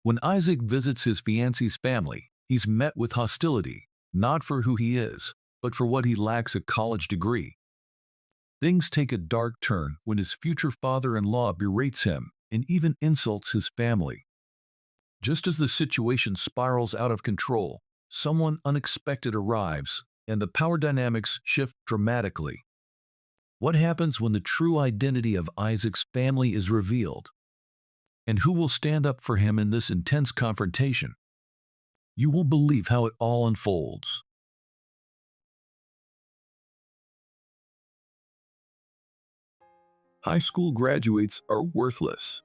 When Isaac visits his fiancée's family, he's met with hostility, not for who he is, but for what he lacks a college degree. Things take a dark turn when his future father-in-law berates him and even insults his family. Just as the situation spirals out of control, someone unexpected arrives, and the power dynamics shift dramatically. What happens when the true identity of Isaac's family is revealed? And who will stand up for him in this intense confrontation? You won't believe how it all unfolds. High school graduates are worthless.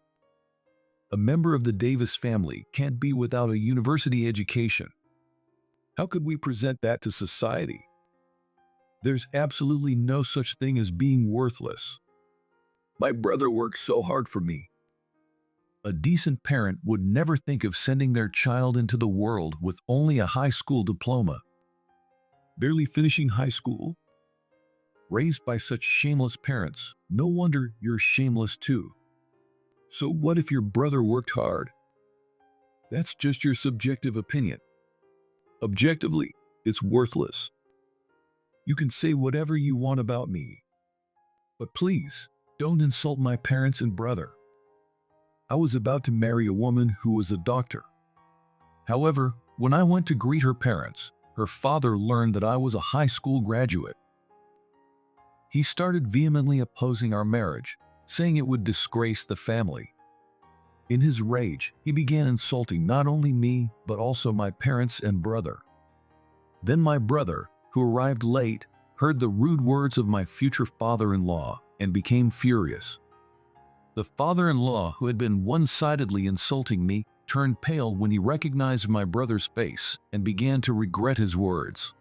A member of the Davis family can't be without a university education. How could we present that to society? There's absolutely no such thing as being worthless. My brother worked so hard for me. A decent parent would never think of sending their child into the world with only a high school diploma. Barely finishing high school? Raised by such shameless parents, no wonder you're shameless too. So what if your brother worked hard? That's just your subjective opinion. Objectively, it's worthless. You can say whatever you want about me. But please, don't insult my parents and brother. I was about to marry a woman who was a doctor. However, when I went to greet her parents, her father learned that I was a high school graduate. He started vehemently opposing our marriage, saying it would disgrace the family. In his rage, he began insulting not only me, but also my parents and brother. Then my brother, who arrived late, heard the rude words of my future father-in-law and became furious. The father-in-law, who had been one-sidedly insulting me, turned pale when he recognized my brother's face and began to regret his words.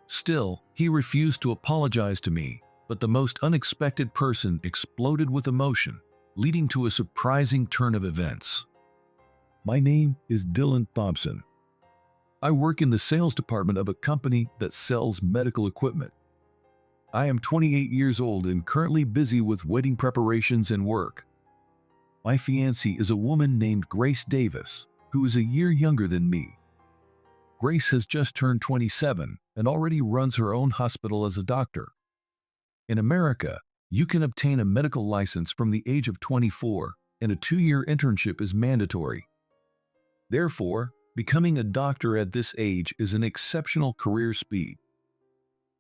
Still, he refused to apologize to me, but the most unexpected person exploded with emotion, leading to a surprising turn of events. My name is Dylan Thompson. I work in the sales department of a company that sells medical equipment. I am 28 years old and currently busy with wedding preparations and work. My fiancée is a woman named Grace Davis, who is a year younger than me. Grace has just turned 27 and already runs her own hospital as a doctor. In America, you can obtain a medical license from the age of 24, and a 2-year internship is mandatory. Therefore, becoming a doctor at this age is an exceptional career speed.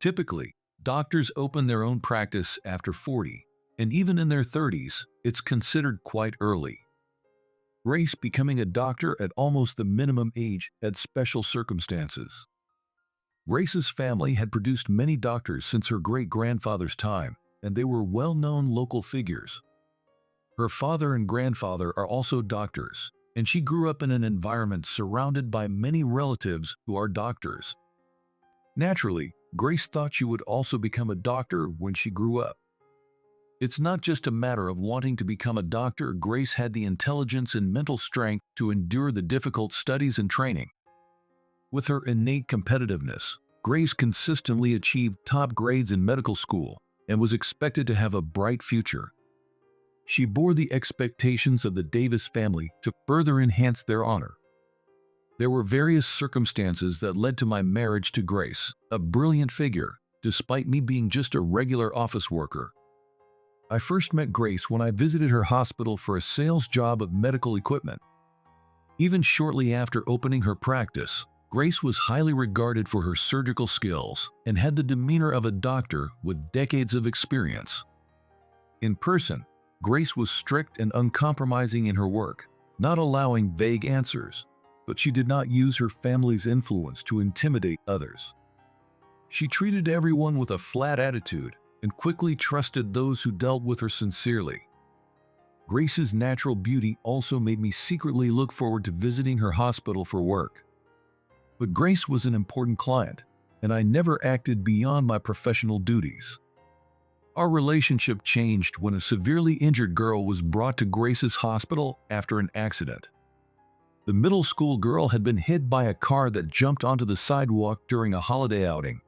Typically, doctors open their own practice after 40, and even in their 30s, it's considered quite early. Grace becoming a doctor at almost the minimum age had special circumstances. Grace's family had produced many doctors since her great-grandfather's time, and they were well-known local figures. Her father and grandfather are also doctors, and she grew up in an environment surrounded by many relatives who are doctors. Naturally, Grace thought she would also become a doctor when she grew up. It's not just a matter of wanting to become a doctor. Grace had the intelligence and mental strength to endure the difficult studies and training. With her innate competitiveness, Grace consistently achieved top grades in medical school and was expected to have a bright future. She bore the expectations of the Davis family to further enhance their honor. There were various circumstances that led to my marriage to Grace, a brilliant figure, despite me being just a regular office worker. I first met Grace when I visited her hospital for a sales job of medical equipment. Even shortly after opening her practice, Grace was highly regarded for her surgical skills and had the demeanor of a doctor with decades of experience. In person, Grace was strict and uncompromising in her work, not allowing vague answers, but she did not use her family's influence to intimidate others. She treated everyone with a flat attitude and quickly trusted those who dealt with her sincerely. Grace's natural beauty also made me secretly look forward to visiting her hospital for work. But Grace was an important client, and I never acted beyond my professional duties. Our relationship changed when a severely injured girl was brought to Grace's hospital after an accident. The middle school girl had been hit by a car that jumped onto the sidewalk during a holiday outing.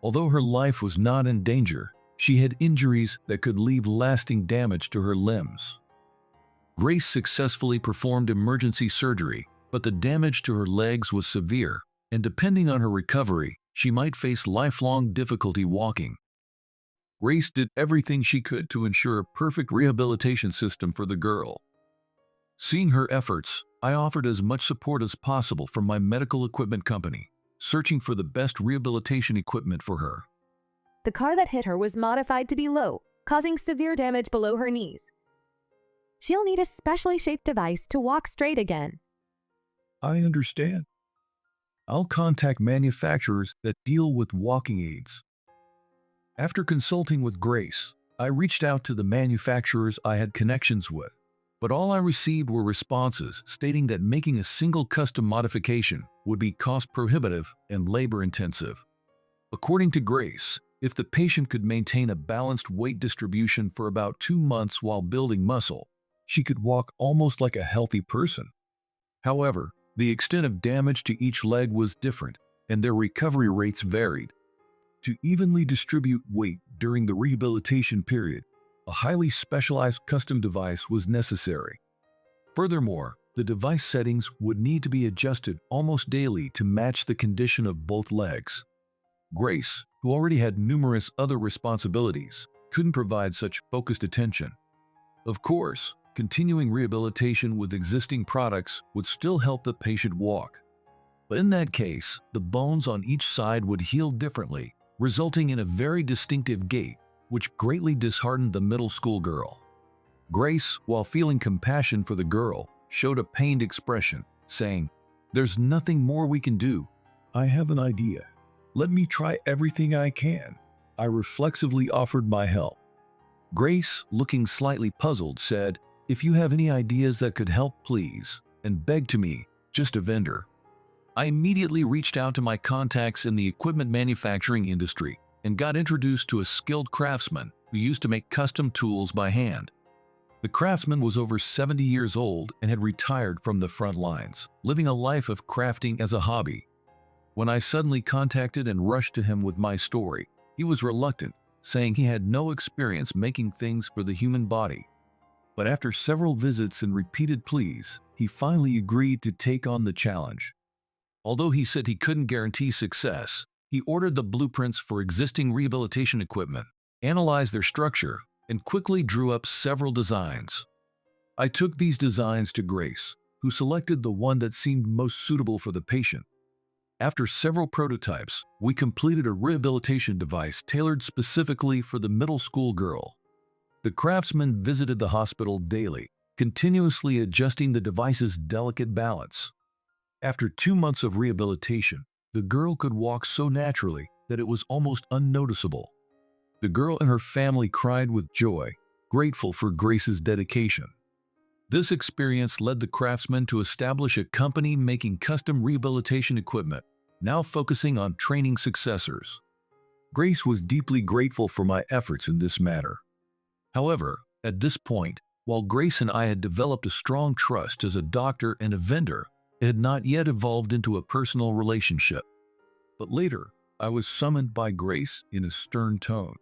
Although her life was not in danger, she had injuries that could leave lasting damage to her limbs. Grace successfully performed emergency surgery, but the damage to her legs was severe, and depending on her recovery, she might face lifelong difficulty walking. Grace did everything she could to ensure a perfect rehabilitation system for the girl. Seeing her efforts, I offered as much support as possible from my medical equipment company, searching for the best rehabilitation equipment for her. The car that hit her was modified to be low, causing severe damage below her knees. She'll need a specially shaped device to walk straight again. I understand. I'll contact manufacturers that deal with walking aids. After consulting with Grace, I reached out to the manufacturers I had connections with, but all I received were responses stating that making a single custom modification would be cost-prohibitive and labor-intensive. According to Grace, if the patient could maintain a balanced weight distribution for about 2 months while building muscle, she could walk almost like a healthy person. However, the extent of damage to each leg was different, and their recovery rates varied. To evenly distribute weight during the rehabilitation period, a highly specialized custom device was necessary. Furthermore, the device settings would need to be adjusted almost daily to match the condition of both legs. Grace, who already had numerous other responsibilities, couldn't provide such focused attention. Of course, continuing rehabilitation with existing products would still help the patient walk. But in that case, the bones on each side would heal differently, resulting in a very distinctive gait, which greatly disheartened the middle school girl. Grace, while feeling compassion for the girl, showed a pained expression, saying, "There's nothing more we can do. I have an idea. Let me try everything I can." I reflexively offered my help. Grace, looking slightly puzzled, said, "If you have any ideas that could help, please," and begged to me, just a vendor. I immediately reached out to my contacts in the equipment manufacturing industry and got introduced to a skilled craftsman who used to make custom tools by hand. The craftsman was over 70 years old and had retired from the front lines, living a life of crafting as a hobby. When I suddenly contacted and rushed to him with my story, he was reluctant, saying he had no experience making things for the human body. But after several visits and repeated pleas, he finally agreed to take on the challenge. Although he said he couldn't guarantee success, he ordered the blueprints for existing rehabilitation equipment, analyzed their structure, and quickly drew up several designs. I took these designs to Grace, who selected the one that seemed most suitable for the patient. After several prototypes, we completed a rehabilitation device tailored specifically for the middle school girl. The craftsman visited the hospital daily, continuously adjusting the device's delicate balance. After 2 months of rehabilitation, the girl could walk so naturally that it was almost unnoticeable. The girl and her family cried with joy, grateful for Grace's dedication. This experience led the craftsman to establish a company making custom rehabilitation equipment, now focusing on training successors. Grace was deeply grateful for my efforts in this matter. However, at this point, while Grace and I had developed a strong trust as a doctor and a vendor, it had not yet evolved into a personal relationship. But later, I was summoned by Grace in a stern tone.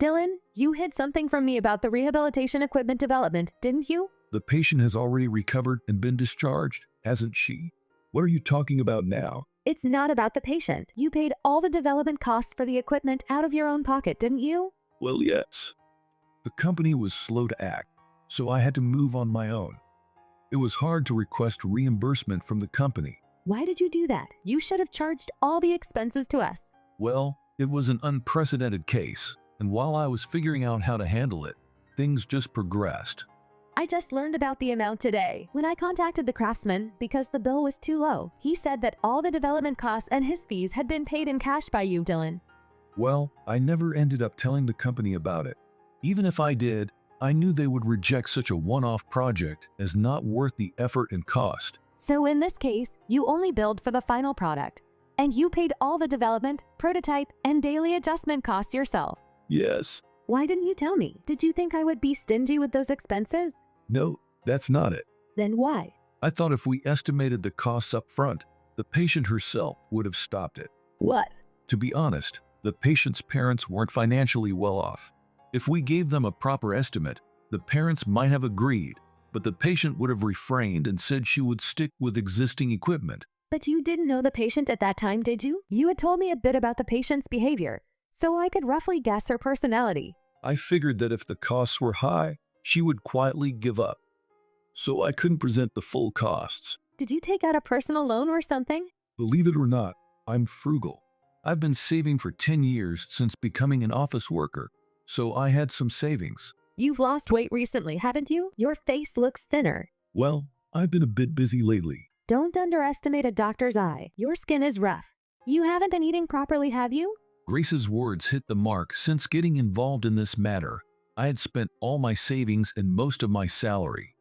"Dylan, you hid something from me about the rehabilitation equipment development, didn't you?" The patient has already recovered and been discharged, hasn't she? What are you talking about now? "It's not about the patient. You paid all the development costs for the equipment out of your own pocket, didn't you?" Well, yes. The company was slow to act, so I had to move on my own. It was hard to request reimbursement from the company. "Why did you do that? You should have charged all the expenses to us." Well, it was an unprecedented case, and while I was figuring out how to handle it, things just progressed. "I just learned about the amount today. When I contacted the craftsman because the bill was too low, he said that all the development costs and his fees had been paid in cash by you, Dylan." Well, I never ended up telling the company about it. Even if I did, I knew they would reject such a one-off project as not worth the effort and cost. "So in this case, you only billed for the final product, and you paid all the development, prototype, and daily adjustment costs yourself." Yes. "Why didn't you tell me? Did you think I would be stingy with those expenses?" No, that's not it. "Then why?" I thought if we estimated the costs up front, the patient herself would have stopped it. "What?" To be honest, the patient's parents weren't financially well off. If we gave them a proper estimate, the parents might have agreed, but the patient would have refrained and said she would stick with existing equipment. But you didn't know the patient at that time, did you? You had told me a bit about the patient's behavior, so I could roughly guess her personality. I figured that if the costs were high, she would quietly give up. So I couldn't present the full costs. Did you take out a personal loan or something? Believe it or not, I'm frugal. I've been saving for 10 years since becoming an office worker, so I had some savings. You've lost weight recently, haven't you? Your face looks thinner. Well, I've been a bit busy lately. Don't underestimate a doctor's eye. Your skin is rough. You haven't been eating properly, have you? Grace's words hit the mark. Since getting involved in this matter, I had spent all my savings and most of my salary.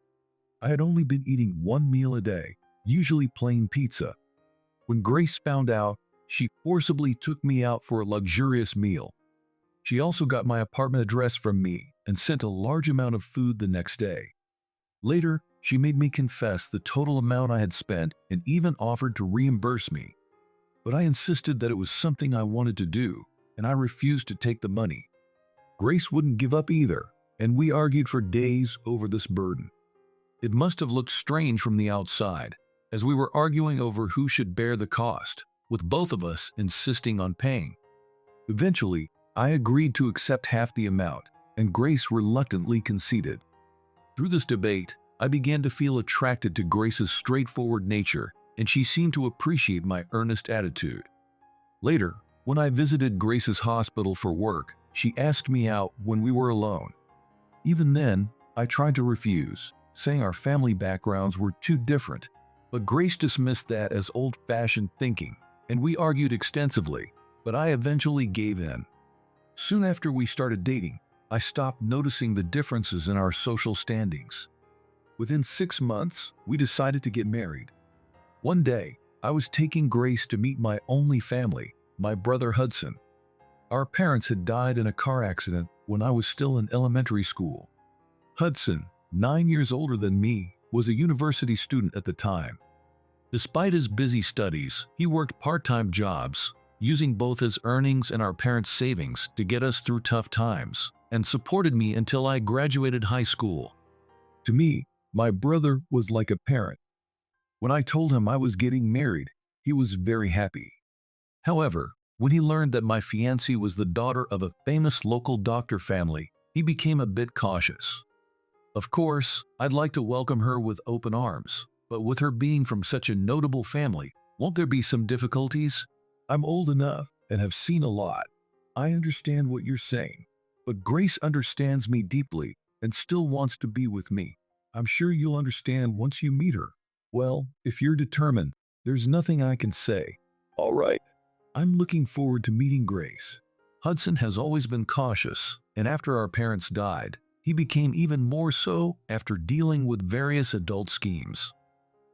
I had only been eating one meal a day, usually plain pizza. When Grace found out, she forcibly took me out for a luxurious meal. She also got my apartment address from me and sent a large amount of food the next day. Later, she made me confess the total amount I had spent and even offered to reimburse me. But I insisted that it was something I wanted to do, and I refused to take the money. Grace wouldn't give up either, and we argued for days over this burden. It must have looked strange from the outside, as we were arguing over who should bear the cost, with both of us insisting on paying. Eventually, I agreed to accept half the amount, and Grace reluctantly conceded. Through this debate, I began to feel attracted to Grace's straightforward nature, and she seemed to appreciate my earnest attitude. Later, when I visited Grace's hospital for work, she asked me out when we were alone. Even then, I tried to refuse, saying our family backgrounds were too different, but Grace dismissed that as old-fashioned thinking, and we argued extensively, but I eventually gave in. Soon after we started dating, I stopped noticing the differences in our social standings. Within 6 months, we decided to get married. One day, I was taking Grace to meet my only family, my brother Hudson. Our parents had died in a car accident when I was still in elementary school. Hudson, 9 years older than me, was a university student at the time. Despite his busy studies, he worked part-time jobs, using both his earnings and our parents' savings to get us through tough times, and supported me until I graduated high school. To me, my brother was like a parent. When I told him I was getting married, he was very happy. However, when he learned that my fiancée was the daughter of a famous local doctor family, he became a bit cautious. Of course, I'd like to welcome her with open arms, but with her being from such a notable family, won't there be some difficulties? I'm old enough and have seen a lot. I understand what you're saying, but Grace understands me deeply and still wants to be with me. I'm sure you'll understand once you meet her. Well, if you're determined, there's nothing I can say. All right. I'm looking forward to meeting Grace. Hudson has always been cautious, and after our parents died, he became even more so after dealing with various adult schemes.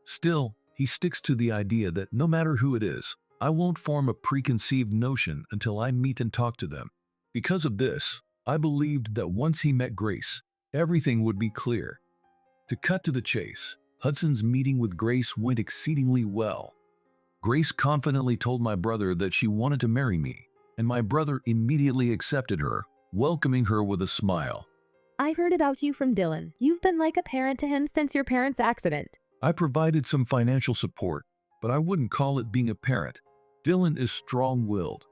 Still, he sticks to the idea that no matter who it is, I won't form a preconceived notion until I meet and talk to them. Because of this, I believed that once he met Grace, everything would be clear. To cut to the chase, Hudson's meeting with Grace went exceedingly well. Grace confidently told my brother that she wanted to marry me, and my brother immediately accepted her, welcoming her with a smile. I heard about you from Dylan. You've been like a parent to him since your parents' accident. I provided some financial support, but I wouldn't call it being a parent. Dylan is strong-willed.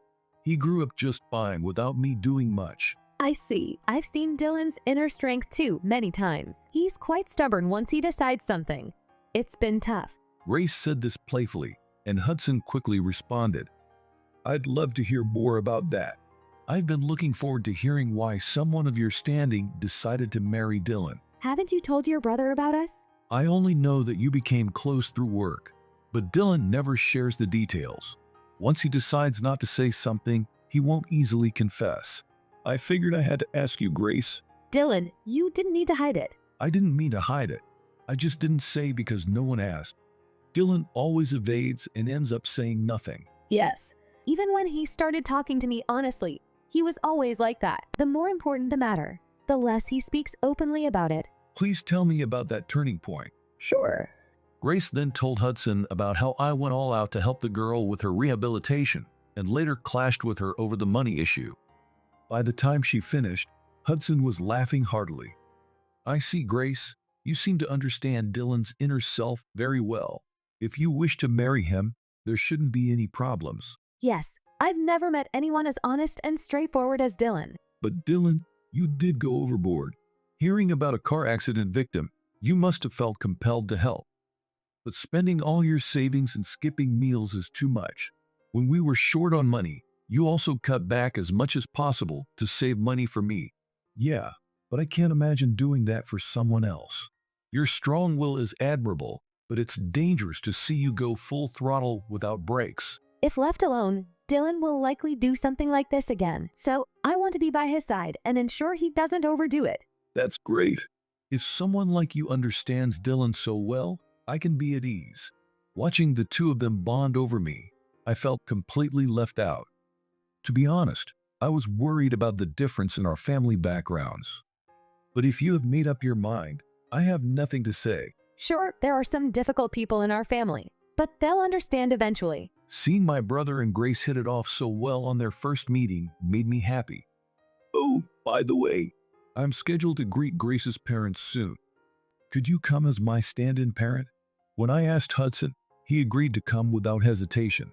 He grew up just fine without me doing much. I see. I've seen Dylan's inner strength too, many times. He's quite stubborn once he decides something. It's been tough. Grace said this playfully, and Hudson quickly responded, I'd love to hear more about that. I've been looking forward to hearing why someone of your standing decided to marry Dylan. Haven't you told your brother about us? I only know that you became close through work, but Dylan never shares the details. Once he decides not to say something, he won't easily confess. I figured I had to ask you, Grace. Dylan, you didn't need to hide it. I didn't mean to hide it. I just didn't say because no one asked. Dylan always evades and ends up saying nothing. Yes. Even when he started talking to me honestly, he was always like that. The more important the matter, the less he speaks openly about it. Please tell me about that turning point. Sure. Grace then told Hudson about how I went all out to help the girl with her rehabilitation and later clashed with her over the money issue. By the time she finished, Hudson was laughing heartily. I see, Grace. You seem to understand Dylan's inner self very well. If you wish to marry him, there shouldn't be any problems. Yes, I've never met anyone as honest and straightforward as Dylan. But Dylan, you did go overboard. Hearing about a car accident victim, you must have felt compelled to help. But spending all your savings and skipping meals is too much. When we were short on money, you also cut back as much as possible to save money for me. Yeah, but I can't imagine doing that for someone else. Your strong will is admirable, but it's dangerous to see you go full throttle without brakes. If left alone, Dylan will likely do something like this again. So I want to be by his side and ensure he doesn't overdo it. That's great. If someone like you understands Dylan so well, I can be at ease. Watching the two of them bond over me, I felt completely left out. To be honest, I was worried about the difference in our family backgrounds. But if you have made up your mind, I have nothing to say. Sure, there are some difficult people in our family, but they'll understand eventually. Seeing my brother and Grace hit it off so well on their first meeting made me happy. Oh, by the way, I'm scheduled to greet Grace's parents soon. Could you come as my stand-in parent? When I asked Hudson, he agreed to come without hesitation.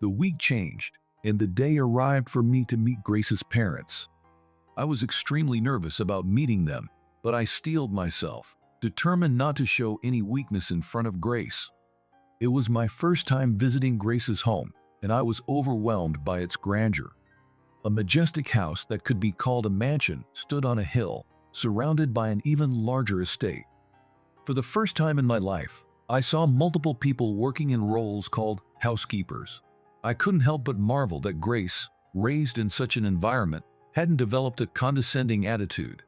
The week changed, and the day arrived for me to meet Grace's parents. I was extremely nervous about meeting them, but I steeled myself, determined not to show any weakness in front of Grace. It was my first time visiting Grace's home, and I was overwhelmed by its grandeur. A majestic house that could be called a mansion stood on a hill, surrounded by an even larger estate. For the first time in my life, I saw multiple people working in roles called housekeepers. I couldn't help but marvel that Grace, raised in such an environment, hadn't developed a condescending attitude.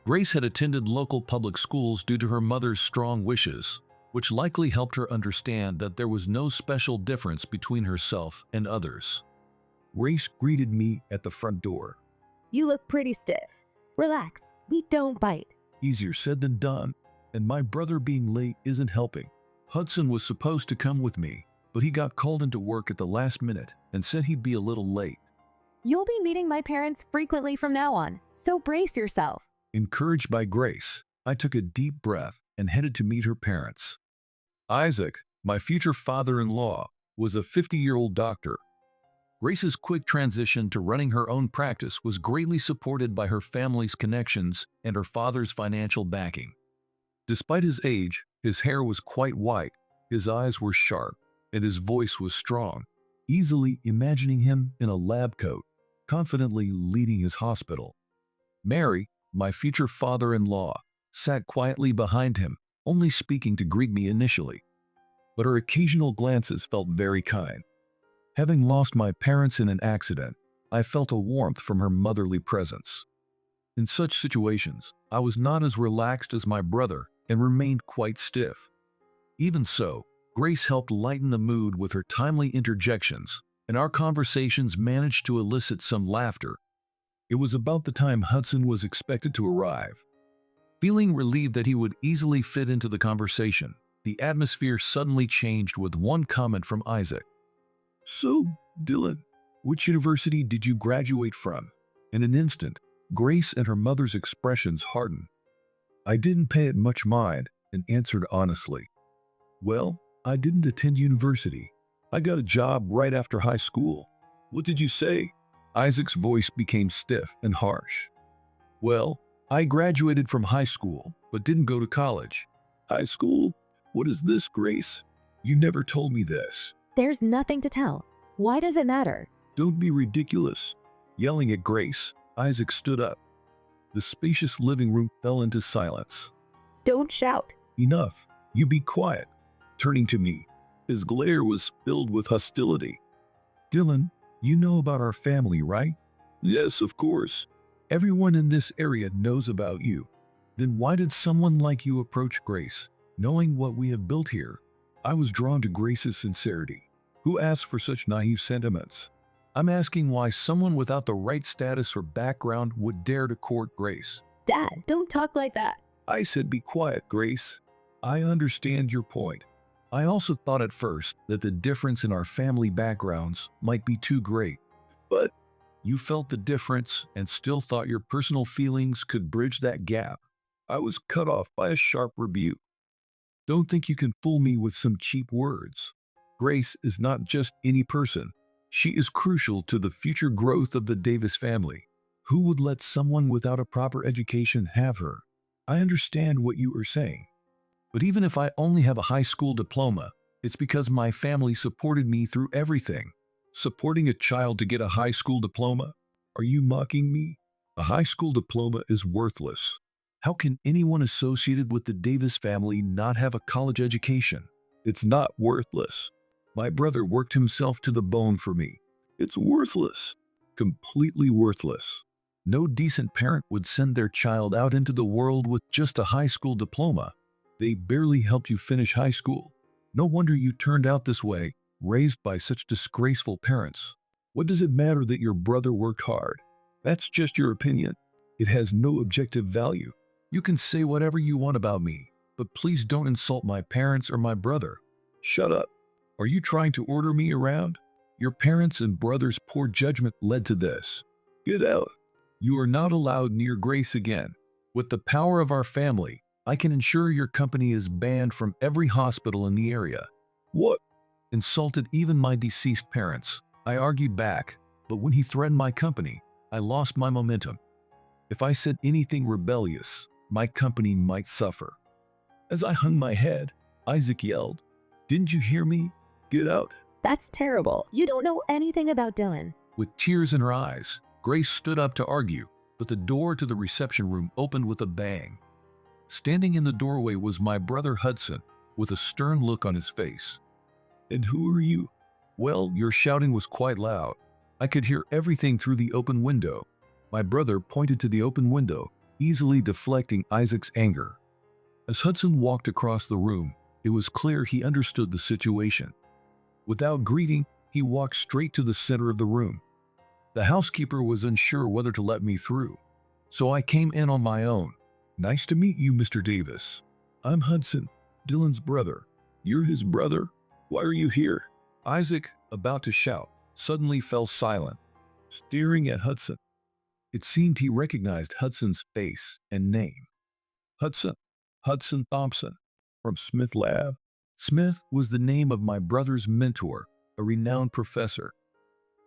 Grace had attended local public schools due to her mother's strong wishes, which likely helped her understand that there was no special difference between herself and others. Grace greeted me at the front door. You look pretty stiff. Relax, we don't bite. Easier said than done, and my brother being late isn't helping. Hudson was supposed to come with me, but he got called into work at the last minute and said he'd be a little late. You'll be meeting my parents frequently from now on, so brace yourself. Encouraged by Grace, I took a deep breath and headed to meet her parents. Isaac, my future father-in-law, was a 50-year-old doctor. Grace's quick transition to running her own practice was greatly supported by her family's connections and her father's financial backing. Despite his age, his hair was quite white, his eyes were sharp, and his voice was strong, easily imagining him in a lab coat, confidently leading his hospital. Mary, my future father-in-law, sat quietly behind him, only speaking to greet me initially. But her occasional glances felt very kind. Having lost my parents in an accident, I felt a warmth from her motherly presence. In such situations, I was not as relaxed as my brother and remained quite stiff. Even so, Grace helped lighten the mood with her timely interjections, and our conversations managed to elicit some laughter. It was about the time Hudson was expected to arrive. Feeling relieved that he would easily fit into the conversation, the atmosphere suddenly changed with one comment from Isaac. So, Dylan, which university did you graduate from? In an instant, Grace and her mother's expressions hardened. I didn't pay it much mind and answered honestly. Well, I didn't attend university. I got a job right after high school. What did you say? Isaac's voice became stiff and harsh. Well, I graduated from high school, but didn't go to college. High school? What is this, Grace? You never told me this. There's nothing to tell. Why does it matter? Don't be ridiculous. Yelling at Grace, Isaac stood up. The spacious living room fell into silence. Don't shout. Enough. You be quiet. Turning to me, his glare was filled with hostility. Dylan, you know about our family, right? Yes, of course. Everyone in this area knows about you. Then why did someone like you approach Grace, knowing what we have built here? I was drawn to Grace's sincerity. Who asked for such naive sentiments? I'm asking why someone without the right status or background would dare to court Grace. Dad, don't talk like that. I said be quiet, Grace. I understand your point. I also thought at first that the difference in our family backgrounds might be too great. But you felt the difference and still thought your personal feelings could bridge that gap. I was cut off by a sharp rebuke. Don't think you can fool me with some cheap words. Grace is not just any person. She is crucial to the future growth of the Davis family. Who would let someone without a proper education have her? I understand what you are saying. But even if I only have a high school diploma, it's because my family supported me through everything. Supporting a child to get a high school diploma? Are you mocking me? A high school diploma is worthless. How can anyone associated with the Davis family not have a college education? It's not worthless. My brother worked himself to the bone for me. It's worthless. Completely worthless. No decent parent would send their child out into the world with just a high school diploma. They barely helped you finish high school. No wonder you turned out this way, raised by such disgraceful parents. What does it matter that your brother worked hard? That's just your opinion. It has no objective value. You can say whatever you want about me, but please don't insult my parents or my brother. Shut up. Are you trying to order me around? Your parents and brother's poor judgment led to this. Get out. You are not allowed near Grace again. With the power of our family, I can ensure your company is banned from every hospital in the area. What? Insulted even my deceased parents. I argued back, but when he threatened my company, I lost my momentum. If I said anything rebellious, my company might suffer. As I hung my head, Isaac yelled, "Didn't you hear me? Get out." That's terrible. You don't know anything about Dylan. With tears in her eyes, Grace stood up to argue, but the door to the reception room opened with a bang. Standing in the doorway was my brother Hudson, with a stern look on his face. "And who are you?" "Well, your shouting was quite loud. I could hear everything through the open window." My brother pointed to the open window, easily deflecting Isaac's anger. As Hudson walked across the room, it was clear he understood the situation. Without greeting, he walked straight to the center of the room. The housekeeper was unsure whether to let me through, so I came in on my own. "Nice to meet you, Mr. Davis. I'm Hudson, Dylan's brother." "You're his brother? Why are you here?" Isaac, about to shout, suddenly fell silent, staring at Hudson. It seemed he recognized Hudson's face and name. Hudson Thompson, from Smith Lab. Smith was the name of my brother's mentor, a renowned professor.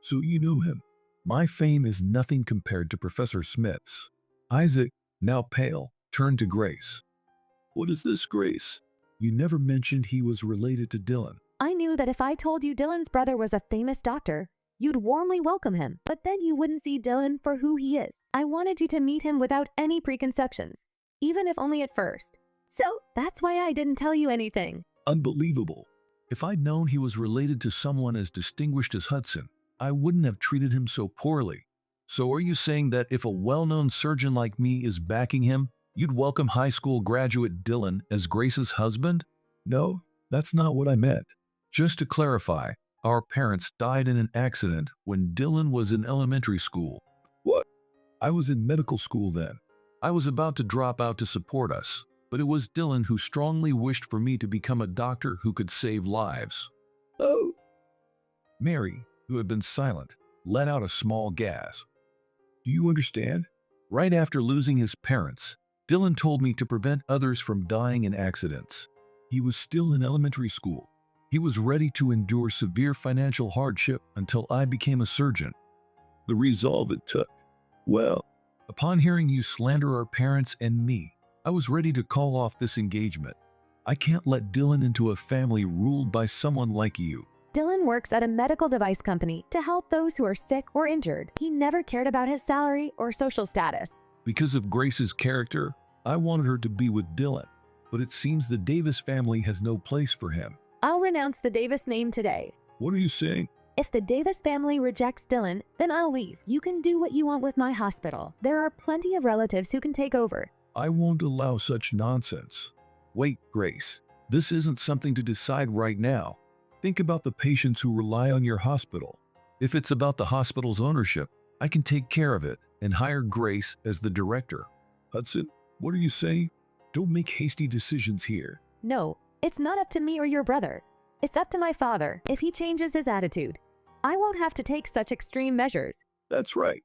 "So you know him?" "My fame is nothing compared to Professor Smith's." Isaac, now pale, turned to Grace. "What is this, Grace? You never mentioned he was related to Dylan." I knew that if I told you Dylan's brother was a famous doctor, you'd warmly welcome him, but then you wouldn't see Dylan for who he is. I wanted you to meet him without any preconceptions, even if only at first. So that's why I didn't tell you anything. Unbelievable. If I'd known he was related to someone as distinguished as Hudson, I wouldn't have treated him so poorly. So are you saying that if a well-known surgeon like me is backing him, you'd welcome high school graduate Dylan as Grace's husband? No, that's not what I meant. Just to clarify, our parents died in an accident when Dylan was in elementary school. What? I was in medical school then. I was about to drop out to support us, but it was Dylan who strongly wished for me to become a doctor who could save lives. Oh. Mary, who had been silent, let out a small gasp. Do you understand? Right after losing his parents, Dylan told me to prevent others from dying in accidents. He was still in elementary school. He was ready to endure severe financial hardship until I became a surgeon. The resolve it took. Well, upon hearing you slander our parents and me, I was ready to call off this engagement. I can't let Dylan into a family ruled by someone like you. Dylan works at a medical device company to help those who are sick or injured. He never cared about his salary or social status. Because of Grace's character, I wanted her to be with Dylan, but it seems the Davis family has no place for him. I'll renounce the Davis name today. What are you saying? If the Davis family rejects Dylan, then I'll leave. You can do what you want with my hospital. There are plenty of relatives who can take over. I won't allow such nonsense. Wait, Grace. This isn't something to decide right now. Think about the patients who rely on your hospital. If it's about the hospital's ownership, I can take care of it and hire Grace as the director. Hudson, what are you saying? Don't make hasty decisions here. No, it's not up to me or your brother. It's up to my father if he changes his attitude. I won't have to take such extreme measures. That's right.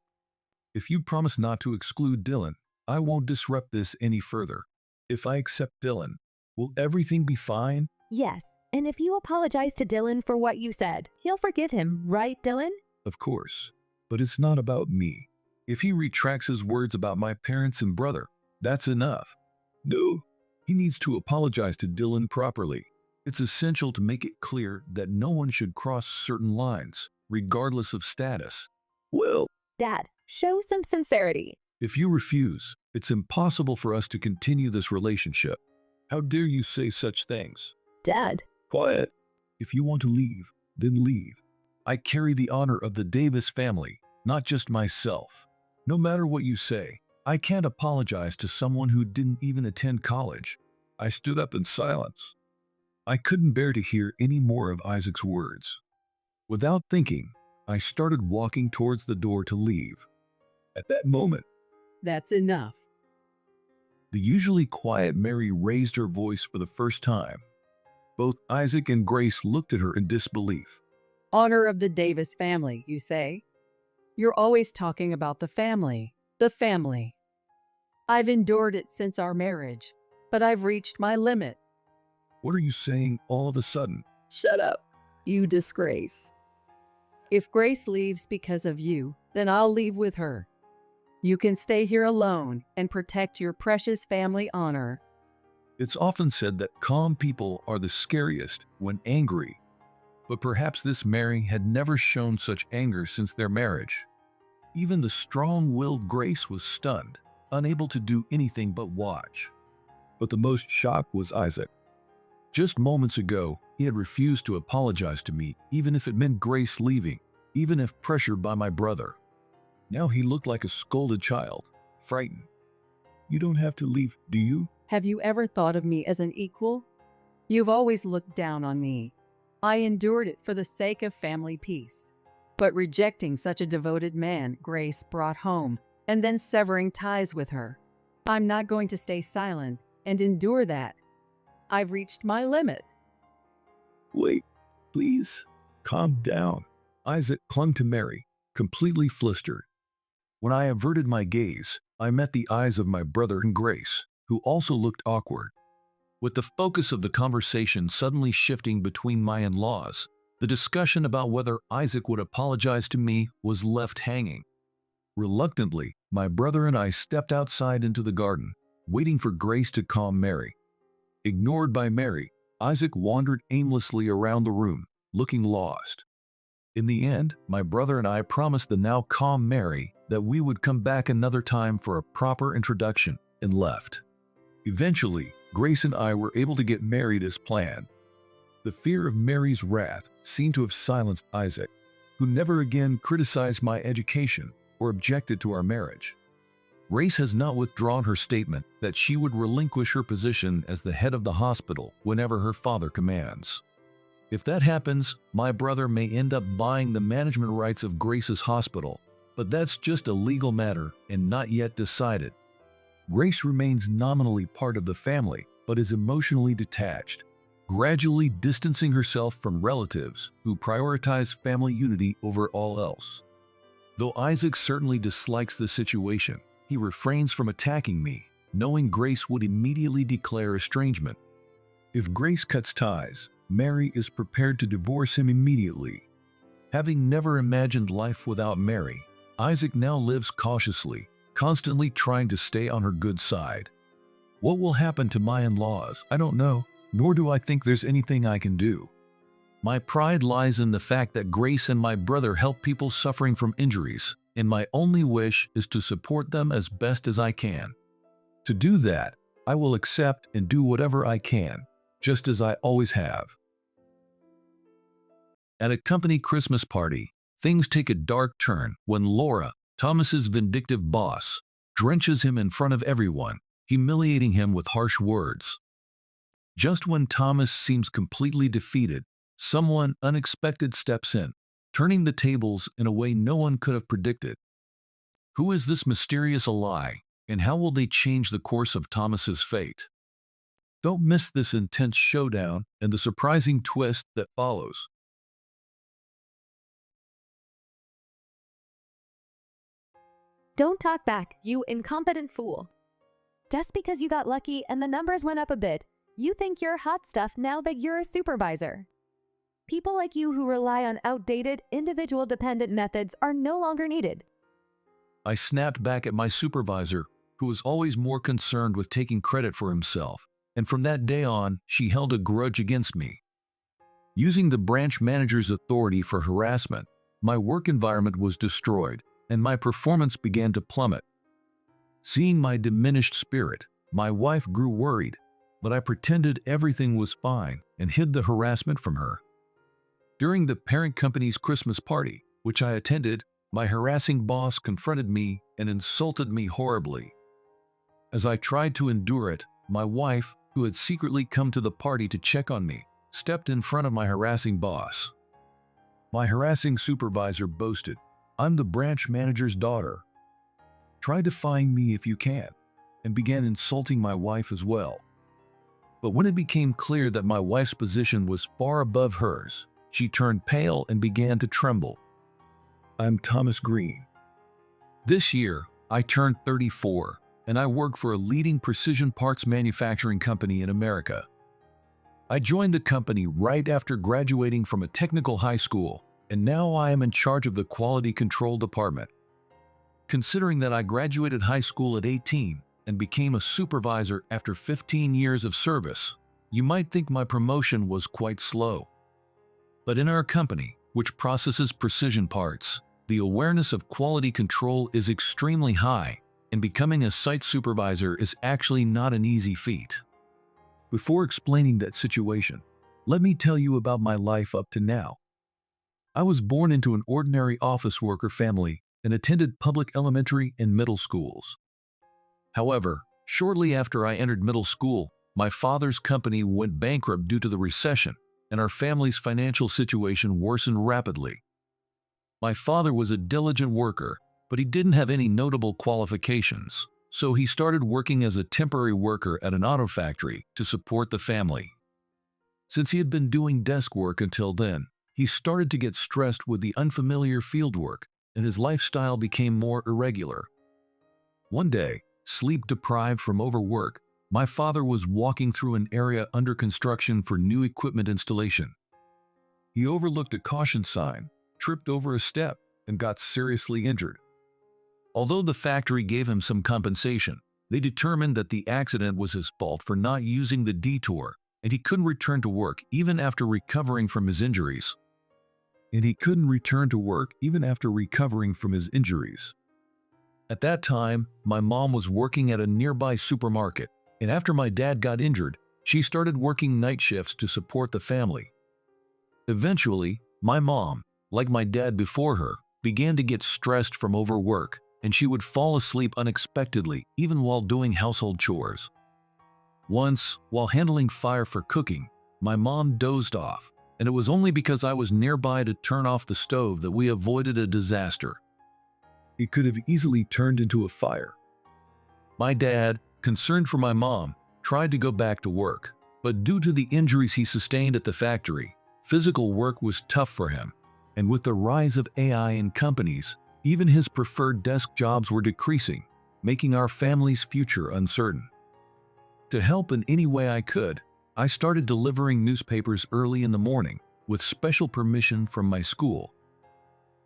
If you promise not to exclude Dylan, I won't disrupt this any further. If I accept Dylan, will everything be fine? Yes, and if you apologize to Dylan for what you said, he'll forgive him, right, Dylan? Of course. But it's not about me. If he retracts his words about my parents and brother, that's enough. No, he needs to apologize to Dylan properly. It's essential to make it clear that no one should cross certain lines, regardless of status. Well, Dad, show some sincerity. if you refuse, it's impossible for us to continue this relationship. How dare you say such things? Dad. Quiet. If you want to leave, then leave. I carry the honor of the Davis family, not just myself. No matter what you say, I can't apologize to someone who didn't even attend college. I stood up in silence. I couldn't bear to hear any more of Isaac's words. Without thinking, I started walking towards the door to leave. At that moment, That's enough. the usually quiet Mary raised her voice for the first time. Both Isaac and Grace looked at her in disbelief. Honor of the Davis family, you say? You're always talking about the family. The family. I've endured it since our marriage, but I've reached my limit. What are you saying all of a sudden? Shut up, you disgrace. If Grace leaves because of you, then I'll leave with her. You can stay here alone and protect your precious family honor. It's often said that calm people are the scariest when angry. But perhaps this Mary had never shown such anger since their marriage. Even the strong-willed Grace was stunned, unable to do anything but watch. But the most shocked was Isaac. Just moments ago, he had refused to apologize to me, even if it meant Grace leaving, even if pressured by my brother. Now he looked like a scolded child, frightened. You don't have to leave, do you? Have you ever thought of me as an equal? You've always looked down on me. I endured it for the sake of family peace. But rejecting such a devoted man, Grace brought home, and then severing ties with her. I'm not going to stay silent and endure that. I've reached my limit. Wait, please, calm down. Isaac clung to Mary, completely flustered. When I averted my gaze, I met the eyes of my brother and Grace, who also looked awkward. With the focus of the conversation suddenly shifting between my in-laws, the discussion about whether Isaac would apologize to me was left hanging. Reluctantly, my brother and I stepped outside into the garden, waiting for Grace to calm Mary. Ignored by Mary, Isaac wandered aimlessly around the room, looking lost. In the end, my brother and I promised the now calm Mary that we would come back another time for a proper introduction, and left. Eventually, Grace and I were able to get married as planned. The fear of Mary's wrath seemed to have silenced Isaac, who never again criticized my education or objected to our marriage. Grace has not withdrawn her statement that she would relinquish her position as the head of the hospital whenever her father commands. If that happens, my brother may end up buying the management rights of Grace's hospital, but that's just a legal matter and not yet decided. Grace remains nominally part of the family, but is emotionally detached, gradually distancing herself from relatives who prioritize family unity over all else. Though Isaac certainly dislikes the situation, he refrains from attacking me, knowing Grace would immediately declare estrangement. If Grace cuts ties, Mary is prepared to divorce him immediately. Having never imagined life without Mary, Isaac now lives cautiously, constantly trying to stay on her good side. What will happen to my in-laws, I don't know, nor do I think there's anything I can do. My pride lies in the fact that Grace and my brother help people suffering from injuries, and my only wish is to support them as best as I can. To do that, I will accept and do whatever I can, just as I always have. At a company Christmas party, things take a dark turn when Laura, Thomas's vindictive boss, drenches him in front of everyone, humiliating him with harsh words. Just when Thomas seems completely defeated, someone unexpected steps in, turning the tables in a way no one could have predicted. Who is this mysterious ally, and how will they change the course of Thomas's fate? Don't miss this intense showdown and the surprising twist that follows. Don't talk back, you incompetent fool. Just because you got lucky and the numbers went up a bit, you think you're hot stuff now that you're a supervisor. People like you who rely on outdated, individual-dependent methods are no longer needed. I snapped back at my supervisor, who was always more concerned with taking credit for himself, and from that day on, she held a grudge against me. Using the branch manager's authority for harassment, my work environment was destroyed, and my performance began to plummet. Seeing my diminished spirit, my wife grew worried, but I pretended everything was fine and hid the harassment from her. During the parent company's Christmas party, which I attended, my harassing boss confronted me and insulted me horribly. As I tried to endure it, my wife, who had secretly come to the party to check on me, stepped in front of my harassing boss. My harassing supervisor boasted, "I'm the branch manager's daughter. Try defying me if you can," and began insulting my wife as well. But when it became clear that my wife's position was far above hers, she turned pale and began to tremble. I'm Thomas Green. This year, I turned 34, and I work for a leading precision parts manufacturing company in America. I joined the company right after graduating from a technical high school, and now I am in charge of the quality control department. Considering that I graduated high school at 18 and became a supervisor after 15 years of service, you might think my promotion was quite slow. But in our company, which processes precision parts, the awareness of quality control is extremely high, and becoming a site supervisor is actually not an easy feat. Before explaining that situation, let me tell you about my life up to now. I was born into an ordinary office worker family and attended public elementary and middle schools. However, shortly after I entered middle school, my father's company went bankrupt due to the recession, and our family's financial situation worsened rapidly. My father was a diligent worker, but he didn't have any notable qualifications, so he started working as a temporary worker at an auto factory to support the family. Since he had been doing desk work until then, he started to get stressed with the unfamiliar field work, and his lifestyle became more irregular. One day, sleep-deprived from overwork, my father was walking through an area under construction for new equipment installation. He overlooked a caution sign, tripped over a step, and got seriously injured. Although the factory gave him some compensation, they determined that the accident was his fault for not using the detour, and he couldn't return to work even after recovering from his injuries. At that time, my mom was working at a nearby supermarket, and after my dad got injured, she started working night shifts to support the family. Eventually, my mom, like my dad before her, began to get stressed from overwork, and she would fall asleep unexpectedly even while doing household chores. Once, while handling fire for cooking, my mom dozed off, and it was only because I was nearby to turn off the stove that we avoided a disaster. It could have easily turned into a fire. My dad, concerned for my mom, tried to go back to work, but due to the injuries he sustained at the factory, physical work was tough for him, and with the rise of AI in companies, even his preferred desk jobs were decreasing, making our family's future uncertain. To help in any way I could, I started delivering newspapers early in the morning, with special permission from my school.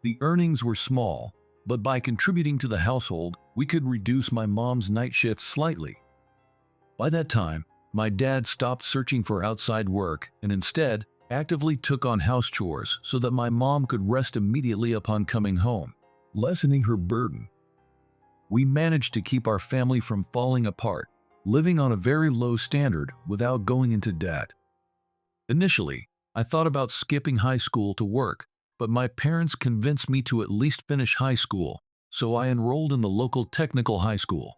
The earnings were small, but by contributing to the household, we could reduce my mom's night shifts slightly. By that time, my dad stopped searching for outside work and instead actively took on house chores so that my mom could rest immediately upon coming home, lessening her burden. We managed to keep our family from falling apart, living on a very low standard without going into debt. Initially, I thought about skipping high school to work, but my parents convinced me to at least finish high school, so I enrolled in the local technical high school.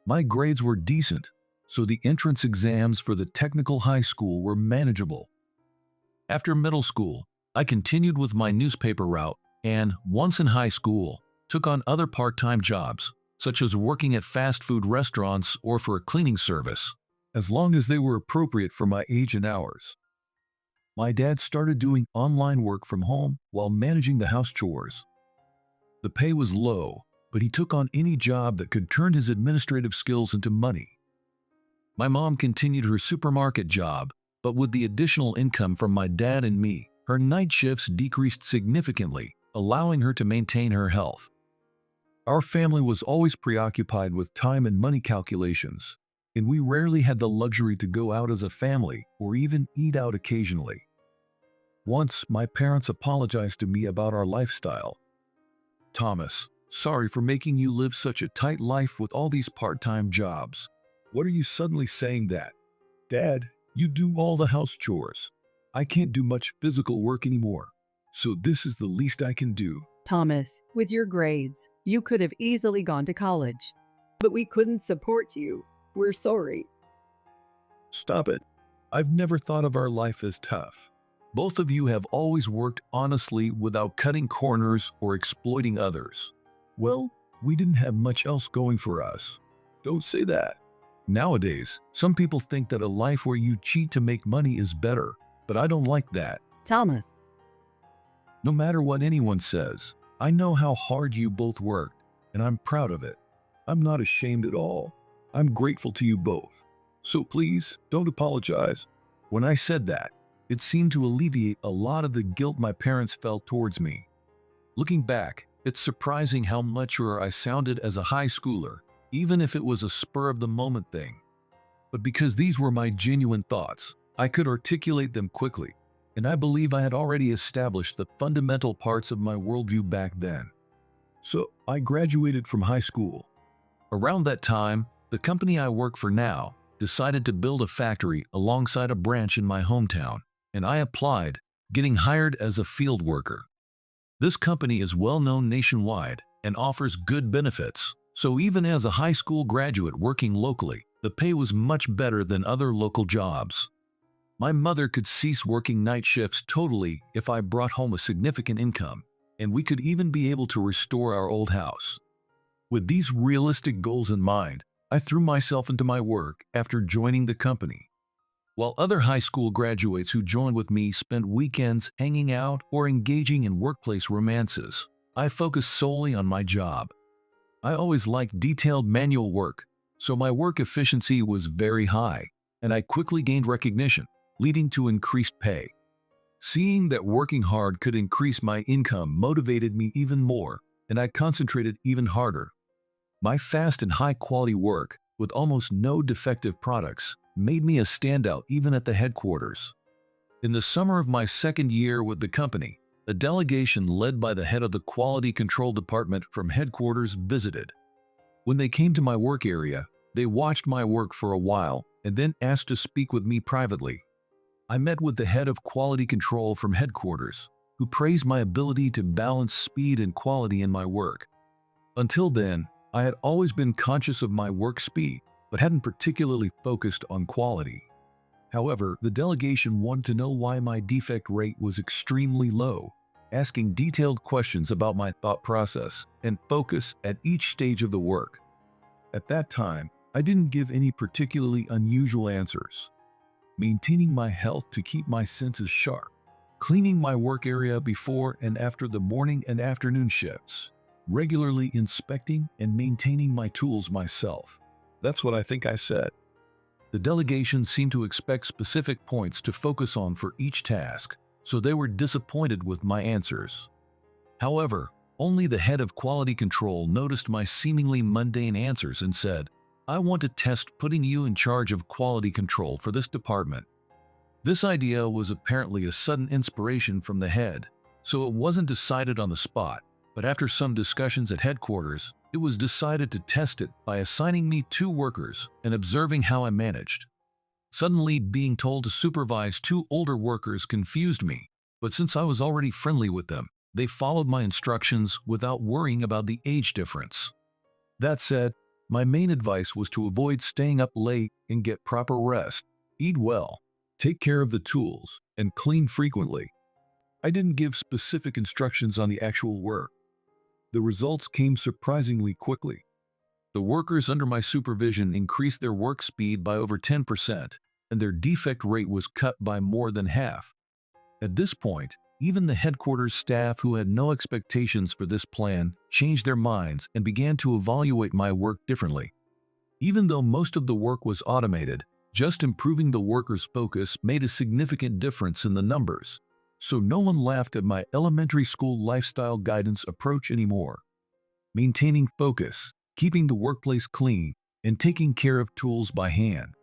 My grades were decent, so the entrance exams for the technical high school were manageable. After middle school, I continued with my newspaper route and, once in high school, took on other part-time jobs, such as working at fast food restaurants or for a cleaning service, as long as they were appropriate for my age and hours. My dad started doing online work from home while managing the house chores. The pay was low, but he took on any job that could turn his administrative skills into money. My mom continued her supermarket job, but with the additional income from my dad and me, her night shifts decreased significantly, allowing her to maintain her health. Our family was always preoccupied with time and money calculations, and we rarely had the luxury to go out as a family or even eat out occasionally. Once, my parents apologized to me about our lifestyle. "Thomas, sorry for making you live such a tight life with all these part-time jobs. What are you suddenly saying that? Dad, you do all the house chores. I can't do much physical work anymore, so this is the least I can do." Thomas, with your grades, you could have easily gone to college. But we couldn't support you. We're sorry. Stop it. I've never thought of our life as tough. Both of you have always worked honestly without cutting corners or exploiting others. Well, we didn't have much else going for us. Don't say that. Nowadays, some people think that a life where you cheat to make money is better, but I don't like that. Thomas, No matter what anyone says, I know how hard you both worked, and I'm proud of it. I'm not ashamed at all. I'm grateful to you both. So please, don't apologize. When I said that, it seemed to alleviate a lot of the guilt my parents felt towards me. Looking back, it's surprising how mature I sounded as a high schooler, even if it was a spur-of-the-moment thing. But because these were my genuine thoughts, I could articulate them quickly, and I believe I had already established the fundamental parts of my worldview back then. So I graduated from high school. Around that time, the company I work for now decided to build a factory alongside a branch in my hometown, and I applied, getting hired as a field worker. This company is well known nationwide and offers good benefits, so even as a high school graduate working locally, the pay was much better than other local jobs. My mother could cease working night shifts totally if I brought home a significant income, and we could even be able to restore our old house. With these realistic goals in mind, I threw myself into my work after joining the company. While other high school graduates who joined with me spent weekends hanging out or engaging in workplace romances, I focused solely on my job. I always liked detailed manual work, so my work efficiency was very high, and I quickly gained recognition, leading to increased pay. Seeing that working hard could increase my income motivated me even more, and I concentrated even harder. My fast and high-quality work, with almost no defective products, made me a standout even at the headquarters. In the summer of my second year with the company, a delegation led by the head of the quality control department from headquarters visited. When they came to my work area, they watched my work for a while and then asked to speak with me privately. I met with the head of quality control from headquarters, who praised my ability to balance speed and quality in my work. Until then, I had always been conscious of my work speed, but hadn't particularly focused on quality. However, the delegation wanted to know why my defect rate was extremely low, asking detailed questions about my thought process and focus at each stage of the work. At that time, I didn't give any particularly unusual answers. Maintaining my health to keep my senses sharp, cleaning my work area before and after the morning and afternoon shifts, regularly inspecting and maintaining my tools myself. That's what I think I said. The delegation seemed to expect specific points to focus on for each task, so they were disappointed with my answers. However, only the head of quality control noticed my seemingly mundane answers and said, "I want to test putting you in charge of quality control for this department." This idea was apparently a sudden inspiration from the head, so it wasn't decided on the spot, but after some discussions at headquarters, it was decided to test it by assigning me 2 workers and observing how I managed. Suddenly, being told to supervise 2 older workers confused me, but since I was already friendly with them, they followed my instructions without worrying about the age difference. That said, my main advice was to avoid staying up late and get proper rest, eat well, take care of the tools, and clean frequently. I didn't give specific instructions on the actual work. The results came surprisingly quickly. The workers under my supervision increased their work speed by over 10%, and their defect rate was cut by more than half. At this point, Even the headquarters staff who had no expectations for this plan changed their minds and began to evaluate my work differently. Even though most of the work was automated, just improving the workers' focus made a significant difference in the numbers. So no one laughed at my elementary school lifestyle guidance approach anymore. Maintaining focus, keeping the workplace clean, and taking care of tools by hand.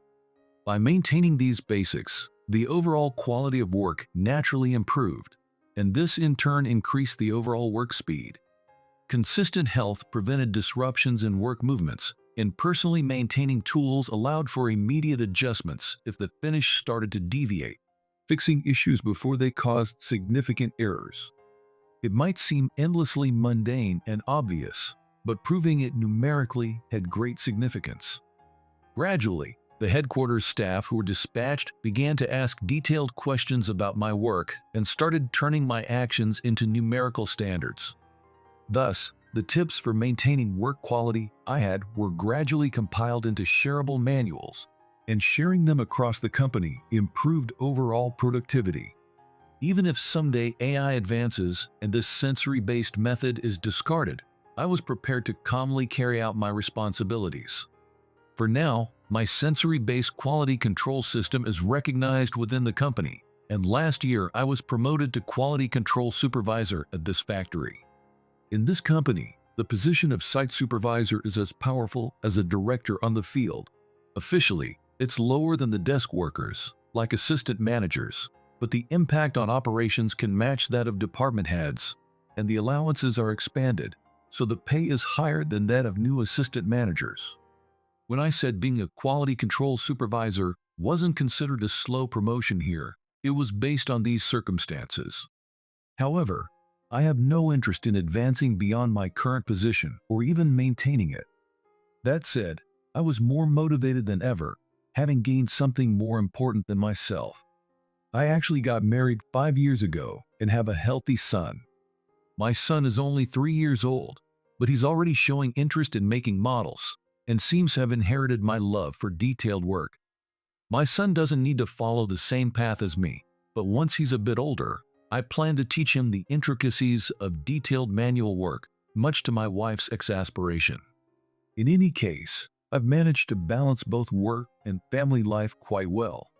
By maintaining these basics, the overall quality of work naturally improved, and this in turn increased the overall work speed. Consistent health prevented disruptions in work movements, and personally maintaining tools allowed for immediate adjustments if the finish started to deviate, fixing issues before they caused significant errors. It might seem endlessly mundane and obvious, but proving it numerically had great significance. Gradually, the headquarters staff who were dispatched began to ask detailed questions about my work and started turning my actions into numerical standards. Thus, the tips for maintaining work quality I had were gradually compiled into shareable manuals, and sharing them across the company improved overall productivity. Even if someday AI advances and this sensory-based method is discarded, I was prepared to calmly carry out my responsibilities. For now, my sensory-based quality control system is recognized within the company, and last year I was promoted to quality control supervisor at this factory. In this company, the position of site supervisor is as powerful as a director on the field. Officially, it's lower than the desk workers, like assistant managers, but the impact on operations can match that of department heads, and the allowances are expanded, so the pay is higher than that of new assistant managers. When I said being a quality control supervisor wasn't considered a slow promotion here, it was based on these circumstances. However, I have no interest in advancing beyond my current position or even maintaining it. That said, I was more motivated than ever, having gained something more important than myself. I actually got married 5 years ago and have a healthy son. My son is only 3 years old, but he's already showing interest in making models and seems to have inherited my love for detailed work. My son doesn't need to follow the same path as me, but once he's a bit older, I plan to teach him the intricacies of detailed manual work, much to my wife's exasperation. In any case, I've managed to balance both work and family life quite well.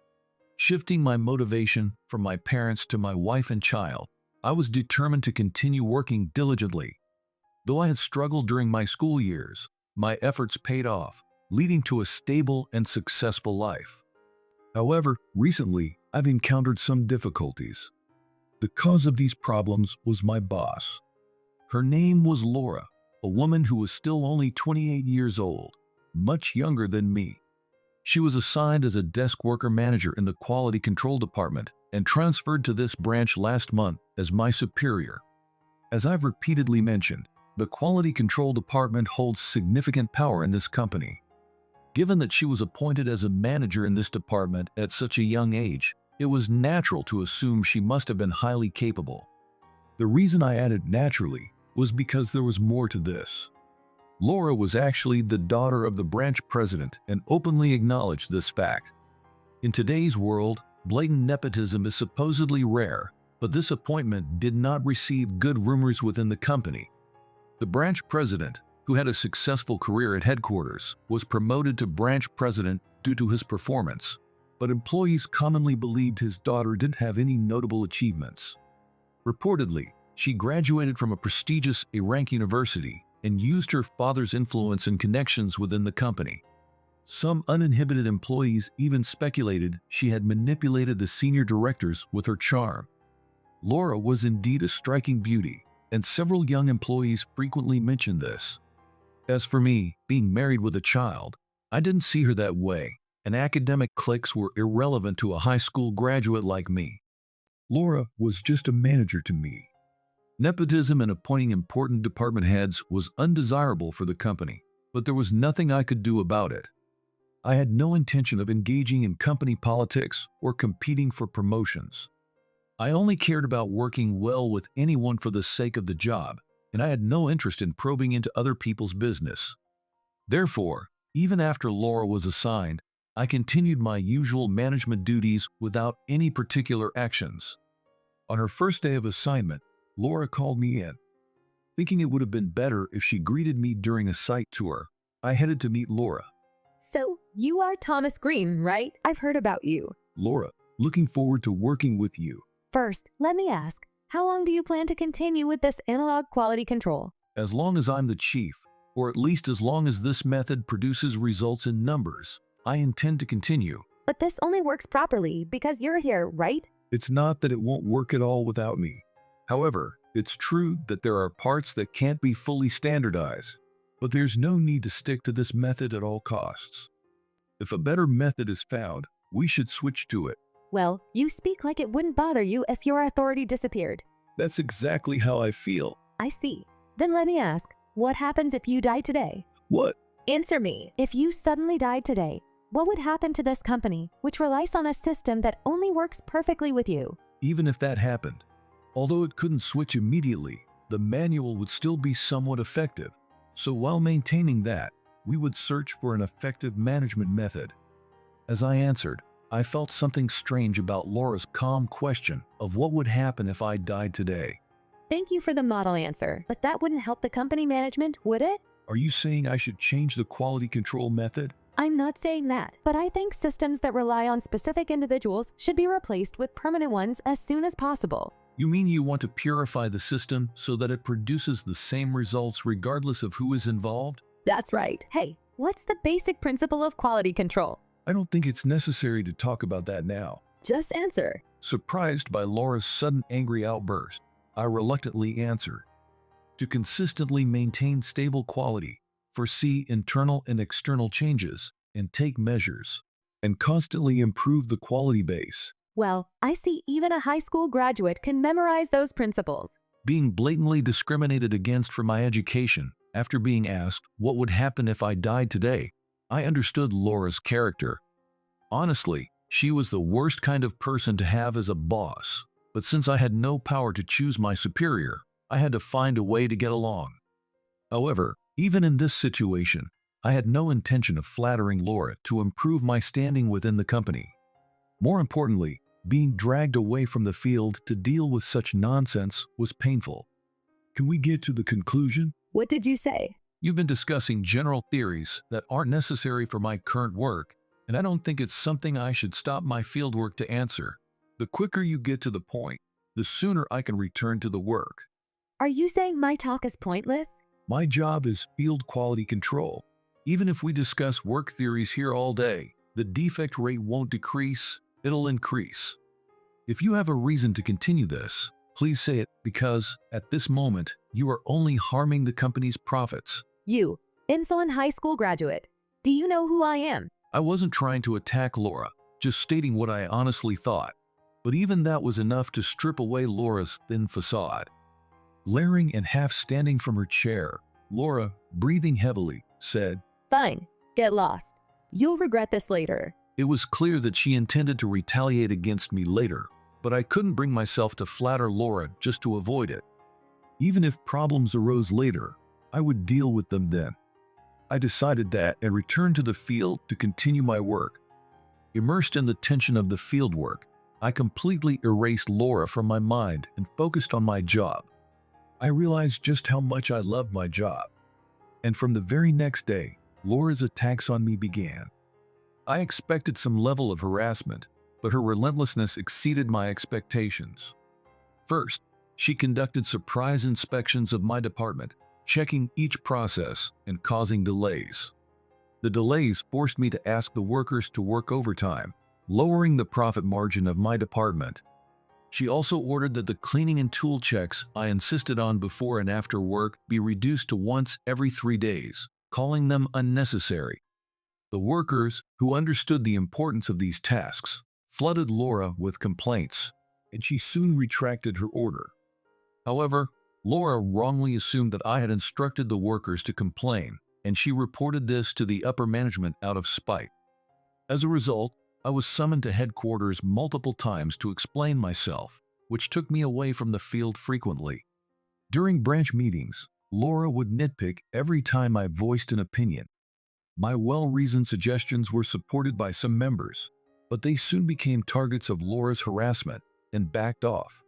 Shifting my motivation from my parents to my wife and child, I was determined to continue working diligently. Though I had struggled during my school years, my efforts paid off, leading to a stable and successful life. However, recently, I've encountered some difficulties. The cause of these problems was my boss. Her name was Laura, a woman who was still only 28 years old, much younger than me. She was assigned as a desk worker manager in the quality control department and transferred to this branch last month as my superior. As I've repeatedly mentioned, the quality control department holds significant power in this company. Given that she was appointed as a manager in this department at such a young age, it was natural to assume she must have been highly capable. The reason I added naturally was because there was more to this. Laura was actually the daughter of the branch president and openly acknowledged this fact. In today's world, blatant nepotism is supposedly rare, but this appointment did not receive good rumors within the company. The branch president, who had a successful career at headquarters, was promoted to branch president due to his performance, but employees commonly believed his daughter didn't have any notable achievements. Reportedly, she graduated from a prestigious A-rank university and used her father's influence and connections within the company. Some uninhibited employees even speculated she had manipulated the senior directors with her charm. Laura was indeed a striking beauty, and several young employees frequently mentioned this. As for me, being married with a child, I didn't see her that way, and academic cliques were irrelevant to a high school graduate like me. Laura was just a manager to me. Nepotism and appointing important department heads was undesirable for the company, but there was nothing I could do about it. I had no intention of engaging in company politics or competing for promotions. I only cared about working well with anyone for the sake of the job, and I had no interest in probing into other people's business. Therefore, even after Laura was assigned, I continued my usual management duties without any particular actions. On her first day of assignment, Laura called me in. Thinking it would have been better if she greeted me during a site tour, I headed to meet Laura. So, you are Thomas Green, right? I've heard about you. Laura, looking forward to working with you. First, let me ask, how long do you plan to continue with this analog quality control? As long as I'm the chief, or at least as long as this method produces results in numbers, I intend to continue. But this only works properly because you're here, right? It's not that it won't work at all without me. However, it's true that there are parts that can't be fully standardized. But there's no need to stick to this method at all costs. If a better method is found, we should switch to it. Well, you speak like it wouldn't bother you if your authority disappeared. That's exactly how I feel. I see. Then let me ask, what happens if you die today? What? Answer me. If you suddenly died today, what would happen to this company, which relies on a system that only works perfectly with you? Even if that happened, although it couldn't switch immediately, the manual would still be somewhat effective. So while maintaining that, we would search for an effective management method. As I answered, I felt something strange about Laura's calm question of what would happen if I died today. Thank you for the model answer, but that wouldn't help the company management, would it? Are you saying I should change the quality control method? I'm not saying that, but I think systems that rely on specific individuals should be replaced with permanent ones as soon as possible. You mean you want to purify the system so that it produces the same results regardless of who is involved? That's right. Hey, what's the basic principle of quality control? I don't think it's necessary to talk about that now. Just answer. Surprised by Laura's sudden angry outburst, I reluctantly answered. To consistently maintain stable quality, foresee internal and external changes, and take measures, and constantly improve the quality base. Well, I see even a high school graduate can memorize those principles. Being blatantly discriminated against for my education, after being asked what would happen if I died today, I understood Laura's character. Honestly, she was the worst kind of person to have as a boss. But since I had no power to choose my superior, I had to find a way to get along. However, even in this situation, I had no intention of flattering Laura to improve my standing within the company. More importantly, being dragged away from the field to deal with such nonsense was painful. Can we get to the conclusion? What did you say? You've been discussing general theories that aren't necessary for my current work, and I don't think it's something I should stop my fieldwork to answer. The quicker you get to the point, the sooner I can return to the work. Are you saying my talk is pointless? My job is field quality control. Even if we discuss work theories here all day, the defect rate won't decrease, it'll increase. If you have a reason to continue this, please say it, because at this moment, you are only harming the company's profits. You, insolent high school graduate. Do you know who I am? I wasn't trying to attack Laura, just stating what I honestly thought. But even that was enough to strip away Laura's thin facade. Glaring and half standing from her chair, Laura, breathing heavily, said, Fine, get lost. You'll regret this later. It was clear that she intended to retaliate against me later, but I couldn't bring myself to flatter Laura just to avoid it. Even if problems arose later, I would deal with them then. I decided that and returned to the field to continue my work. Immersed in the tension of the field work, I completely erased Laura from my mind and focused on my job. I realized just how much I loved my job. And from the very next day, Laura's attacks on me began. I expected some level of harassment, but her relentlessness exceeded my expectations. First, she conducted surprise inspections of my department, checking each process and causing delays. The delays forced me to ask the workers to work overtime, lowering the profit margin of my department. She also ordered that the cleaning and tool checks I insisted on before and after work be reduced to once every 3 days, calling them unnecessary. The workers, who understood the importance of these tasks, flooded Laura with complaints, and she soon retracted her order. However, Laura wrongly assumed that I had instructed the workers to complain, and she reported this to the upper management out of spite. As a result, I was summoned to headquarters multiple times to explain myself, which took me away from the field frequently. During branch meetings, Laura would nitpick every time I voiced an opinion. My well-reasoned suggestions were supported by some members, but they soon became targets of Laura's harassment and backed off.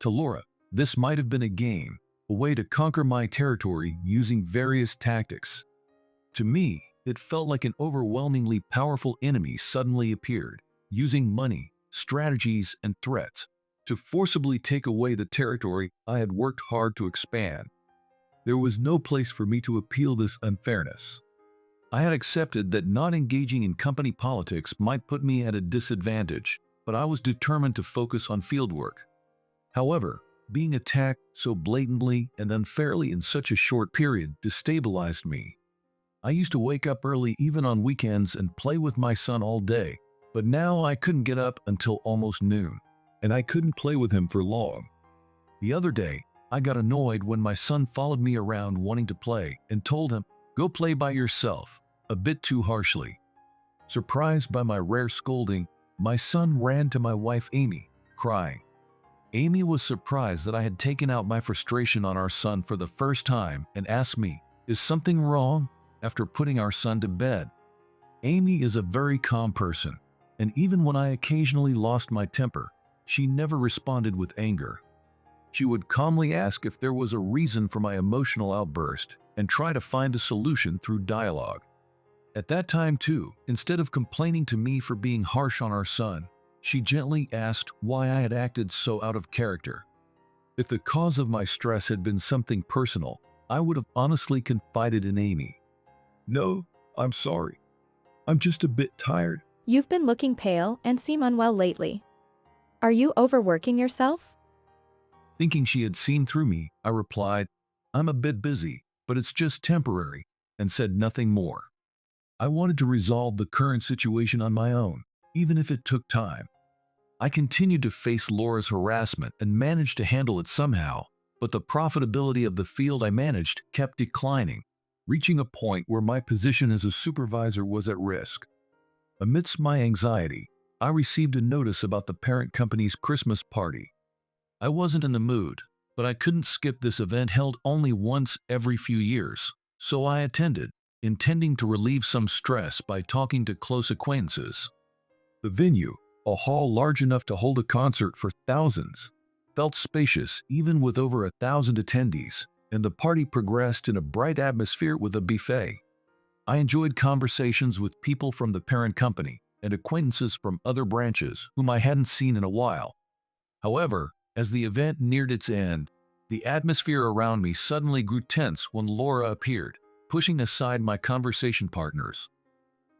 To Laura, this might have been a game, a way to conquer my territory using various tactics. To me, it felt like an overwhelmingly powerful enemy suddenly appeared, using money, strategies, and threats to forcibly take away the territory I had worked hard to expand. There was no place for me to appeal this unfairness. I had accepted that not engaging in company politics might put me at a disadvantage, but I was determined to focus on fieldwork. However, being attacked so blatantly and unfairly in such a short period destabilized me. I used to wake up early even on weekends and play with my son all day, but now I couldn't get up until almost noon, and I couldn't play with him for long. The other day, I got annoyed when my son followed me around wanting to play and told him, "Go play by yourself," a bit too harshly. Surprised by my rare scolding, my son ran to my wife Amy, crying. Amy was surprised that I had taken out my frustration on our son for the first time and asked me, "Is something wrong?" after putting our son to bed. Amy is a very calm person, and even when I occasionally lost my temper, she never responded with anger. She would calmly ask if there was a reason for my emotional outburst and try to find a solution through dialogue. At that time too, instead of complaining to me for being harsh on our son, she gently asked why I had acted so out of character. If the cause of my stress had been something personal, I would have honestly confided in Amy. "No, I'm sorry. I'm just a bit tired." You've been looking pale and seem unwell lately. Are you overworking yourself? Thinking she had seen through me, I replied, "I'm a bit busy, but it's just temporary," and said nothing more. I wanted to resolve the current situation on my own, even if it took time. I continued to face Laura's harassment and managed to handle it somehow, but the profitability of the field I managed kept declining, reaching a point where my position as a supervisor was at risk. Amidst my anxiety, I received a notice about the parent company's Christmas party. I wasn't in the mood, but I couldn't skip this event held only once every few years, so I attended, intending to relieve some stress by talking to close acquaintances. The venue, a hall large enough to hold a concert for thousands, felt spacious even with over 1,000 attendees, and the party progressed in a bright atmosphere with a buffet. I enjoyed conversations with people from the parent company and acquaintances from other branches whom I hadn't seen in a while. However, as the event neared its end, the atmosphere around me suddenly grew tense when Laura appeared, pushing aside my conversation partners.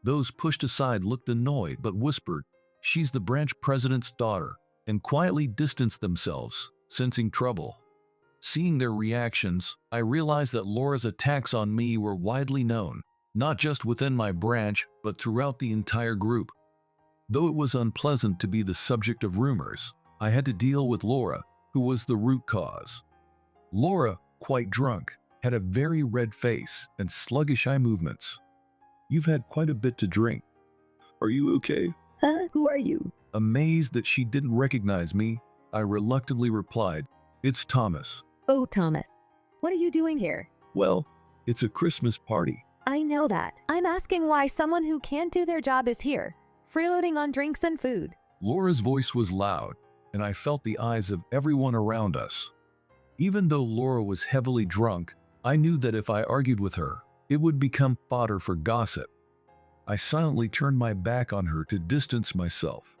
Those pushed aside looked annoyed but whispered, "She's the branch president's daughter," and quietly distanced themselves, sensing trouble. Seeing their reactions, I realized that Laura's attacks on me were widely known, not just within my branch, but throughout the entire group. Though it was unpleasant to be the subject of rumors, I had to deal with Laura, who was the root cause. Laura, quite drunk, had a very red face and sluggish eye movements. "You've had quite a bit to drink. Are you okay?" Who are you? Amazed that she didn't recognize me, I reluctantly replied, "It's Thomas." Oh, Thomas, what are you doing here? "Well, it's a Christmas party." I know that. I'm asking why someone who can't do their job is here, freeloading on drinks and food. Laura's voice was loud, and I felt the eyes of everyone around us. Even though Laura was heavily drunk, I knew that if I argued with her, it would become fodder for gossip. I silently turned my back on her to distance myself.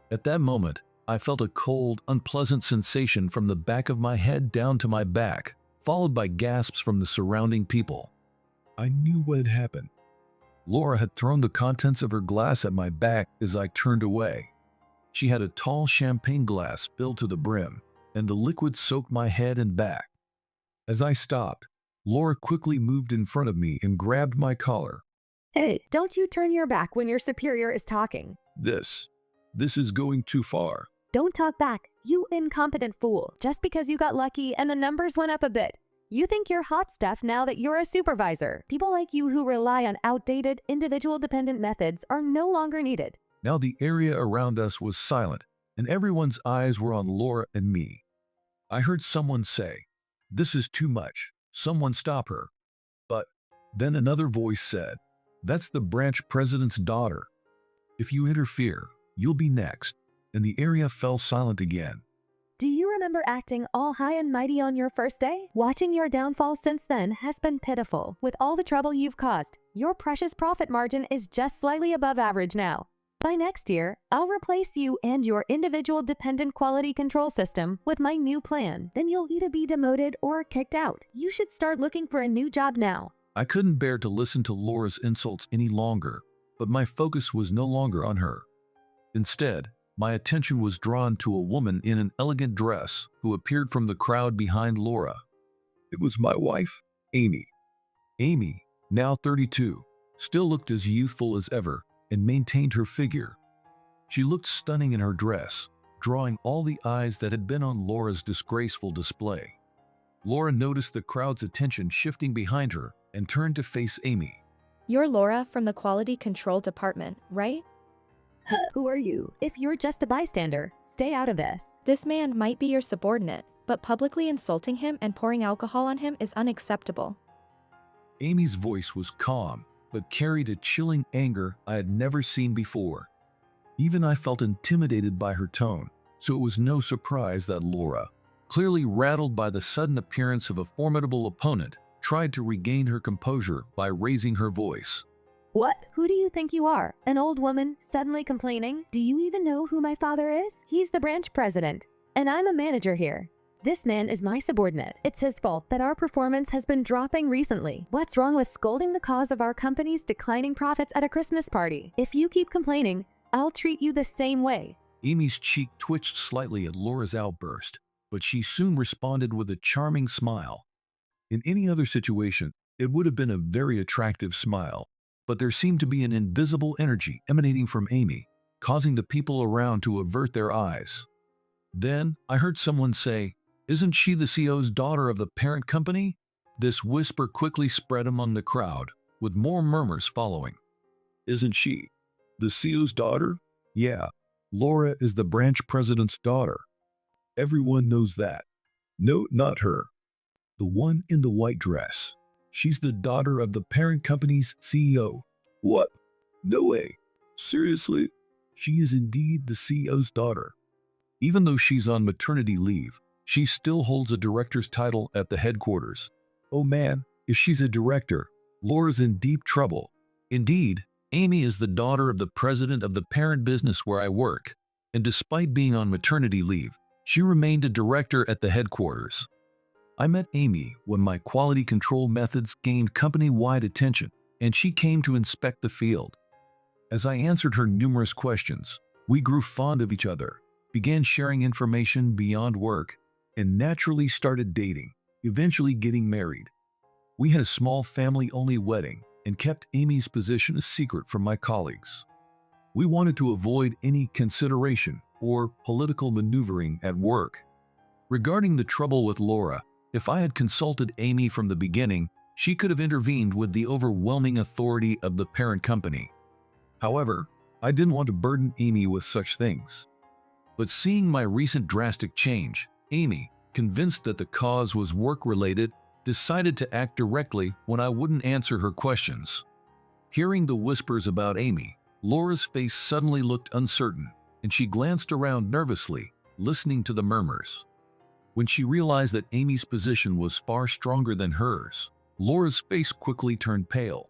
At that moment, I felt a cold, unpleasant sensation from the back of my head down to my back, followed by gasps from the surrounding people. I knew what had happened. Laura had thrown the contents of her glass at my back as I turned away. She had a tall champagne glass filled to the brim, and the liquid soaked my head and back. As I stopped, Laura quickly moved in front of me and grabbed my collar. Hey, Don't you turn your back when your superior is talking. This is going too far." Don't talk back, you incompetent fool. Just because you got lucky and the numbers went up a bit, you think you're hot stuff now that you're a supervisor. People like you who rely on outdated, individual-dependent methods are no longer needed. Now the area around us was silent, and everyone's eyes were on Laura and me. I heard someone say, "This is too much. Someone stop her." But then another voice said, "That's the branch president's daughter. If you interfere, you'll be next." And the area fell silent again. Do you remember remember acting all high and mighty on your first day? Watching your downfall since then has been pitiful. With all the trouble you've caused, your precious profit margin is just slightly above average now. By next year, I'll replace you and your individual dependent quality control system with my new plan. Then you'll either be demoted or kicked out. You should start looking for a new job now. I couldn't bear to listen to Laura's insults any longer, but my focus was no longer on her. Instead, my attention was drawn to a woman in an elegant dress who appeared from the crowd behind Laura. It was my wife, Amy. Amy, now 32, still looked as youthful as ever and maintained her figure. She looked stunning in her dress, drawing all the eyes that had been on Laura's disgraceful display. Laura noticed the crowd's attention shifting behind her and turned to face Amy. You're Laura from the Quality Control Department, right? Who are you? If you're just a bystander, stay out of this. This man might be your subordinate, but publicly insulting him and pouring alcohol on him is unacceptable. Amy's voice was calm, but carried a chilling anger I had never seen before. Even I felt intimidated by her tone, so it was no surprise that Laura, clearly rattled by the sudden appearance of a formidable opponent, tried to regain her composure by raising her voice. What? Who do you think you are? An old woman suddenly complaining? Do you even know who my father is? He's the branch president, and I'm a manager here. This man is my subordinate. It's his fault that our performance has been dropping recently. What's wrong with scolding the cause of our company's declining profits at a Christmas party? If you keep complaining, I'll treat you the same way. Amy's cheek twitched slightly at Laura's outburst, but she soon responded with a charming smile. In any other situation, it would have been a very attractive smile, but there seemed to be an invisible energy emanating from Amy, causing the people around to avert their eyes. Then I heard someone say, "Isn't she the CEO's daughter of the parent company?" This whisper quickly spread among the crowd, with more murmurs following. "Isn't she the CEO's daughter? Yeah, Laura is the branch president's daughter. Everyone knows that. No, not her. The one in the white dress. She's the daughter of the parent company's CEO. What? No way. Seriously? She is indeed the CEO's daughter. Even though she's on maternity leave, she still holds a director's title at the headquarters. Oh man, if she's a director, Laura's in deep trouble. Indeed, Amy is the daughter of the president of the parent business where I work, and despite being on maternity leave, she remained a director at the headquarters. I met Amy when my quality control methods gained company-wide attention, and she came to inspect the field. As I answered her numerous questions, we grew fond of each other, began sharing information beyond work, and naturally started dating, eventually getting married. We had a small family-only wedding and kept Amy's position a secret from my colleagues. We wanted to avoid any consideration or political maneuvering at work. Regarding the trouble with Laura, if I had consulted Amy from the beginning, she could have intervened with the overwhelming authority of the parent company. However, I didn't want to burden Amy with such things. But seeing my recent drastic change, Amy, convinced that the cause was work-related, decided to act directly when I wouldn't answer her questions. Hearing the whispers about Amy, Laura's face suddenly looked uncertain, and she glanced around nervously, listening to the murmurs. When she realized that Amy's position was far stronger than hers, Laura's face quickly turned pale.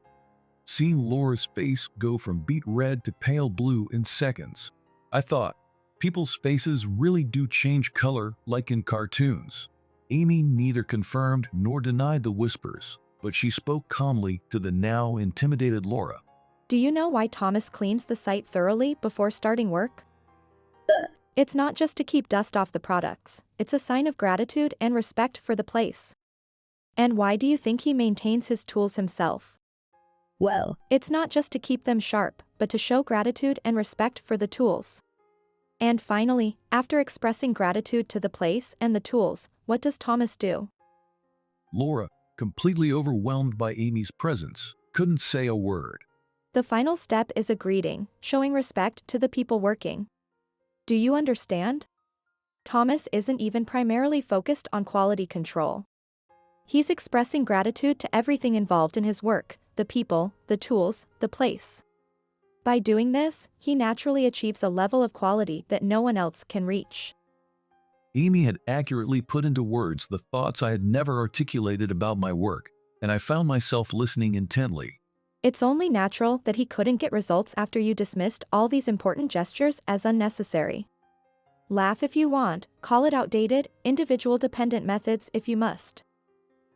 Seeing Laura's face go from beet red to pale blue in seconds, I thought, people's faces really do change color like in cartoons. Amy neither confirmed nor denied the whispers, but she spoke calmly to the now intimidated Laura. Do you know why Thomas cleans the site thoroughly before starting work? It's not just to keep dust off the products, it's a sign of gratitude and respect for the place. And why do you think he maintains his tools himself? Well, It's not just to keep them sharp, but to show gratitude and respect for the tools. And finally, after expressing gratitude to the place and the tools, what does Thomas do? Laura, completely overwhelmed by Amy's presence, couldn't say a word. The final step is a greeting, showing respect to the people working. Do you understand? Thomas isn't even primarily focused on quality control. He's expressing gratitude to everything involved in his work, the people, the tools, the place. By doing this, he naturally achieves a level of quality that no one else can reach. Amy had accurately put into words the thoughts I had never articulated about my work, and I found myself listening intently. It's only natural that he couldn't get results after you dismissed all these important gestures as unnecessary. Laugh if you want, call it outdated, individual dependent methods if you must.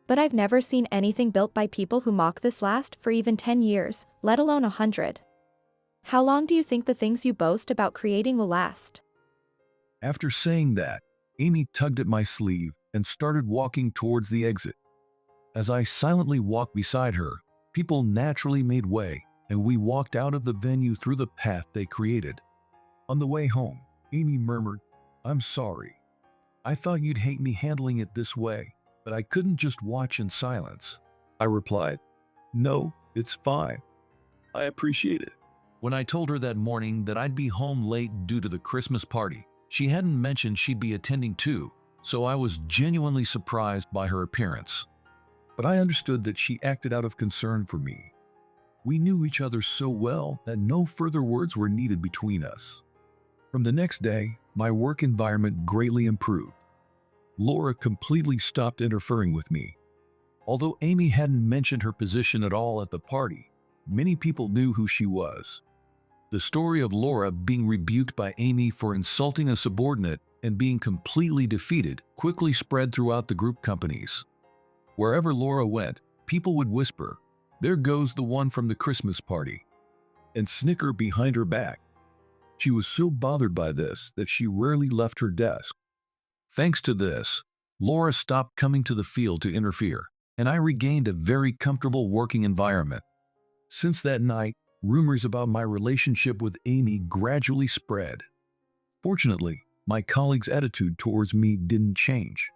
But I've never seen anything built by people who mock this last for even 10 years, let alone 100. How long do you think the things you boast about creating will last? After saying that, Amy tugged at my sleeve and started walking towards the exit. As I silently walked beside her, people naturally made way, and we walked out of the venue through the path they created. On the way home, Amy murmured, "I'm sorry. I thought you'd hate me handling it this way, but I couldn't just watch in silence." I replied, "No, it's fine. I appreciate it." When I told her that morning that I'd be home late due to the Christmas party, she hadn't mentioned she'd be attending too, so I was genuinely surprised by her appearance. But I understood that she acted out of concern for me. We knew each other so well that no further words were needed between us. From the next day, my work environment greatly improved. Laura completely stopped interfering with me. Although Amy hadn't mentioned her position at all at the party, many people knew who she was. The story of Laura being rebuked by Amy for insulting a subordinate and being completely defeated quickly spread throughout the group companies. Wherever Laura went, people would whisper, "There goes the one from the Christmas party," and snicker behind her back. She was so bothered by this that she rarely left her desk. Thanks to this, Laura stopped coming to the field to interfere, and I regained a very comfortable working environment. Since that night, rumors about my relationship with Amy gradually spread. Fortunately, my colleagues' attitude towards me didn't change.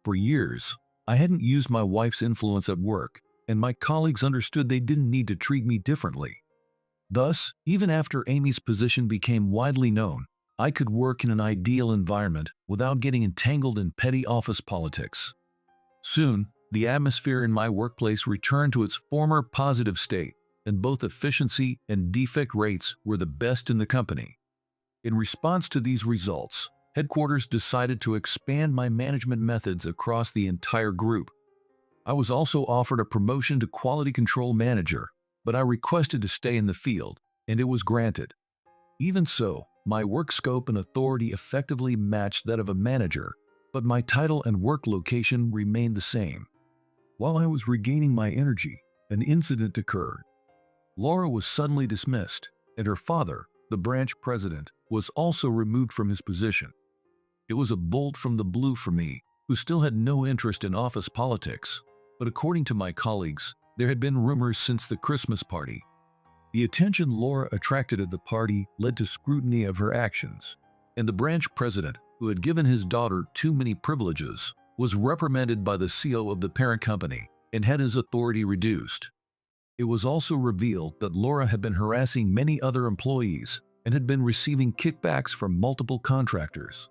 For years, I hadn't used my wife's influence at work, and my colleagues understood they didn't need to treat me differently. Thus, even after Amy's position became widely known, I could work in an ideal environment without getting entangled in petty office politics. Soon, the atmosphere in my workplace returned to its former positive state, and both efficiency and defect rates were the best in the company. In response to these results, headquarters decided to expand my management methods across the entire group. I was also offered a promotion to quality control manager, but I requested to stay in the field, and it was granted. Even so, my work scope and authority effectively matched that of a manager, but my title and work location remained the same. While I was regaining my energy, an incident occurred. Laura was suddenly dismissed, and her father, the branch president, was also removed from his position. It was a bolt from the blue for me, who still had no interest in office politics, but according to my colleagues, there had been rumors since the Christmas party. The attention Laura attracted at the party led to scrutiny of her actions, and the branch president, who had given his daughter too many privileges, was reprimanded by the CEO of the parent company and had his authority reduced. It was also revealed that Laura had been harassing many other employees and had been receiving kickbacks from multiple contractors.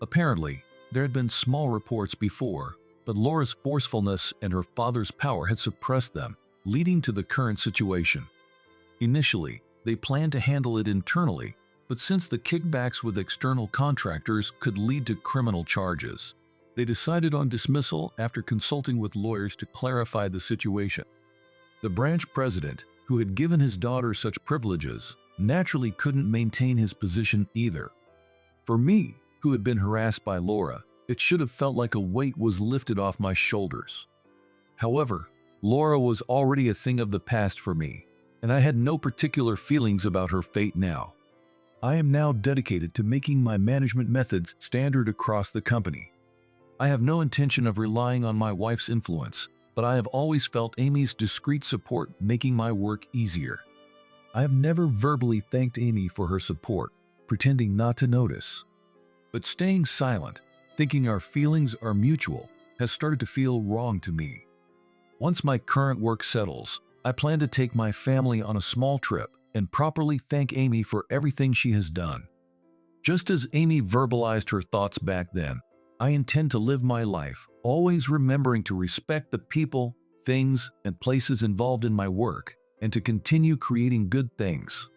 Apparently, there had been small reports before, but Laura's forcefulness and her father's power had suppressed them, leading to the current situation. Initially, they planned to handle it internally, but since the kickbacks with external contractors could lead to criminal charges, they decided on dismissal after consulting with lawyers to clarify the situation. The branch president, who had given his daughter such privileges, naturally couldn't maintain his position either. For me, who had been harassed by Laura, it should have felt like a weight was lifted off my shoulders. However, Laura was already a thing of the past for me, and I had no particular feelings about her fate now. I am now dedicated to making my management methods standard across the company. I have no intention of relying on my wife's influence, but I have always felt Amy's discreet support making my work easier. I have never verbally thanked Amy for her support, pretending not to notice. But staying silent, thinking our feelings are mutual, has started to feel wrong to me. Once my current work settles, I plan to take my family on a small trip and properly thank Amy for everything she has done. Just as Amy verbalized her thoughts back then, I intend to live my life, always remembering to respect the people, things, and places involved in my work, and to continue creating good things.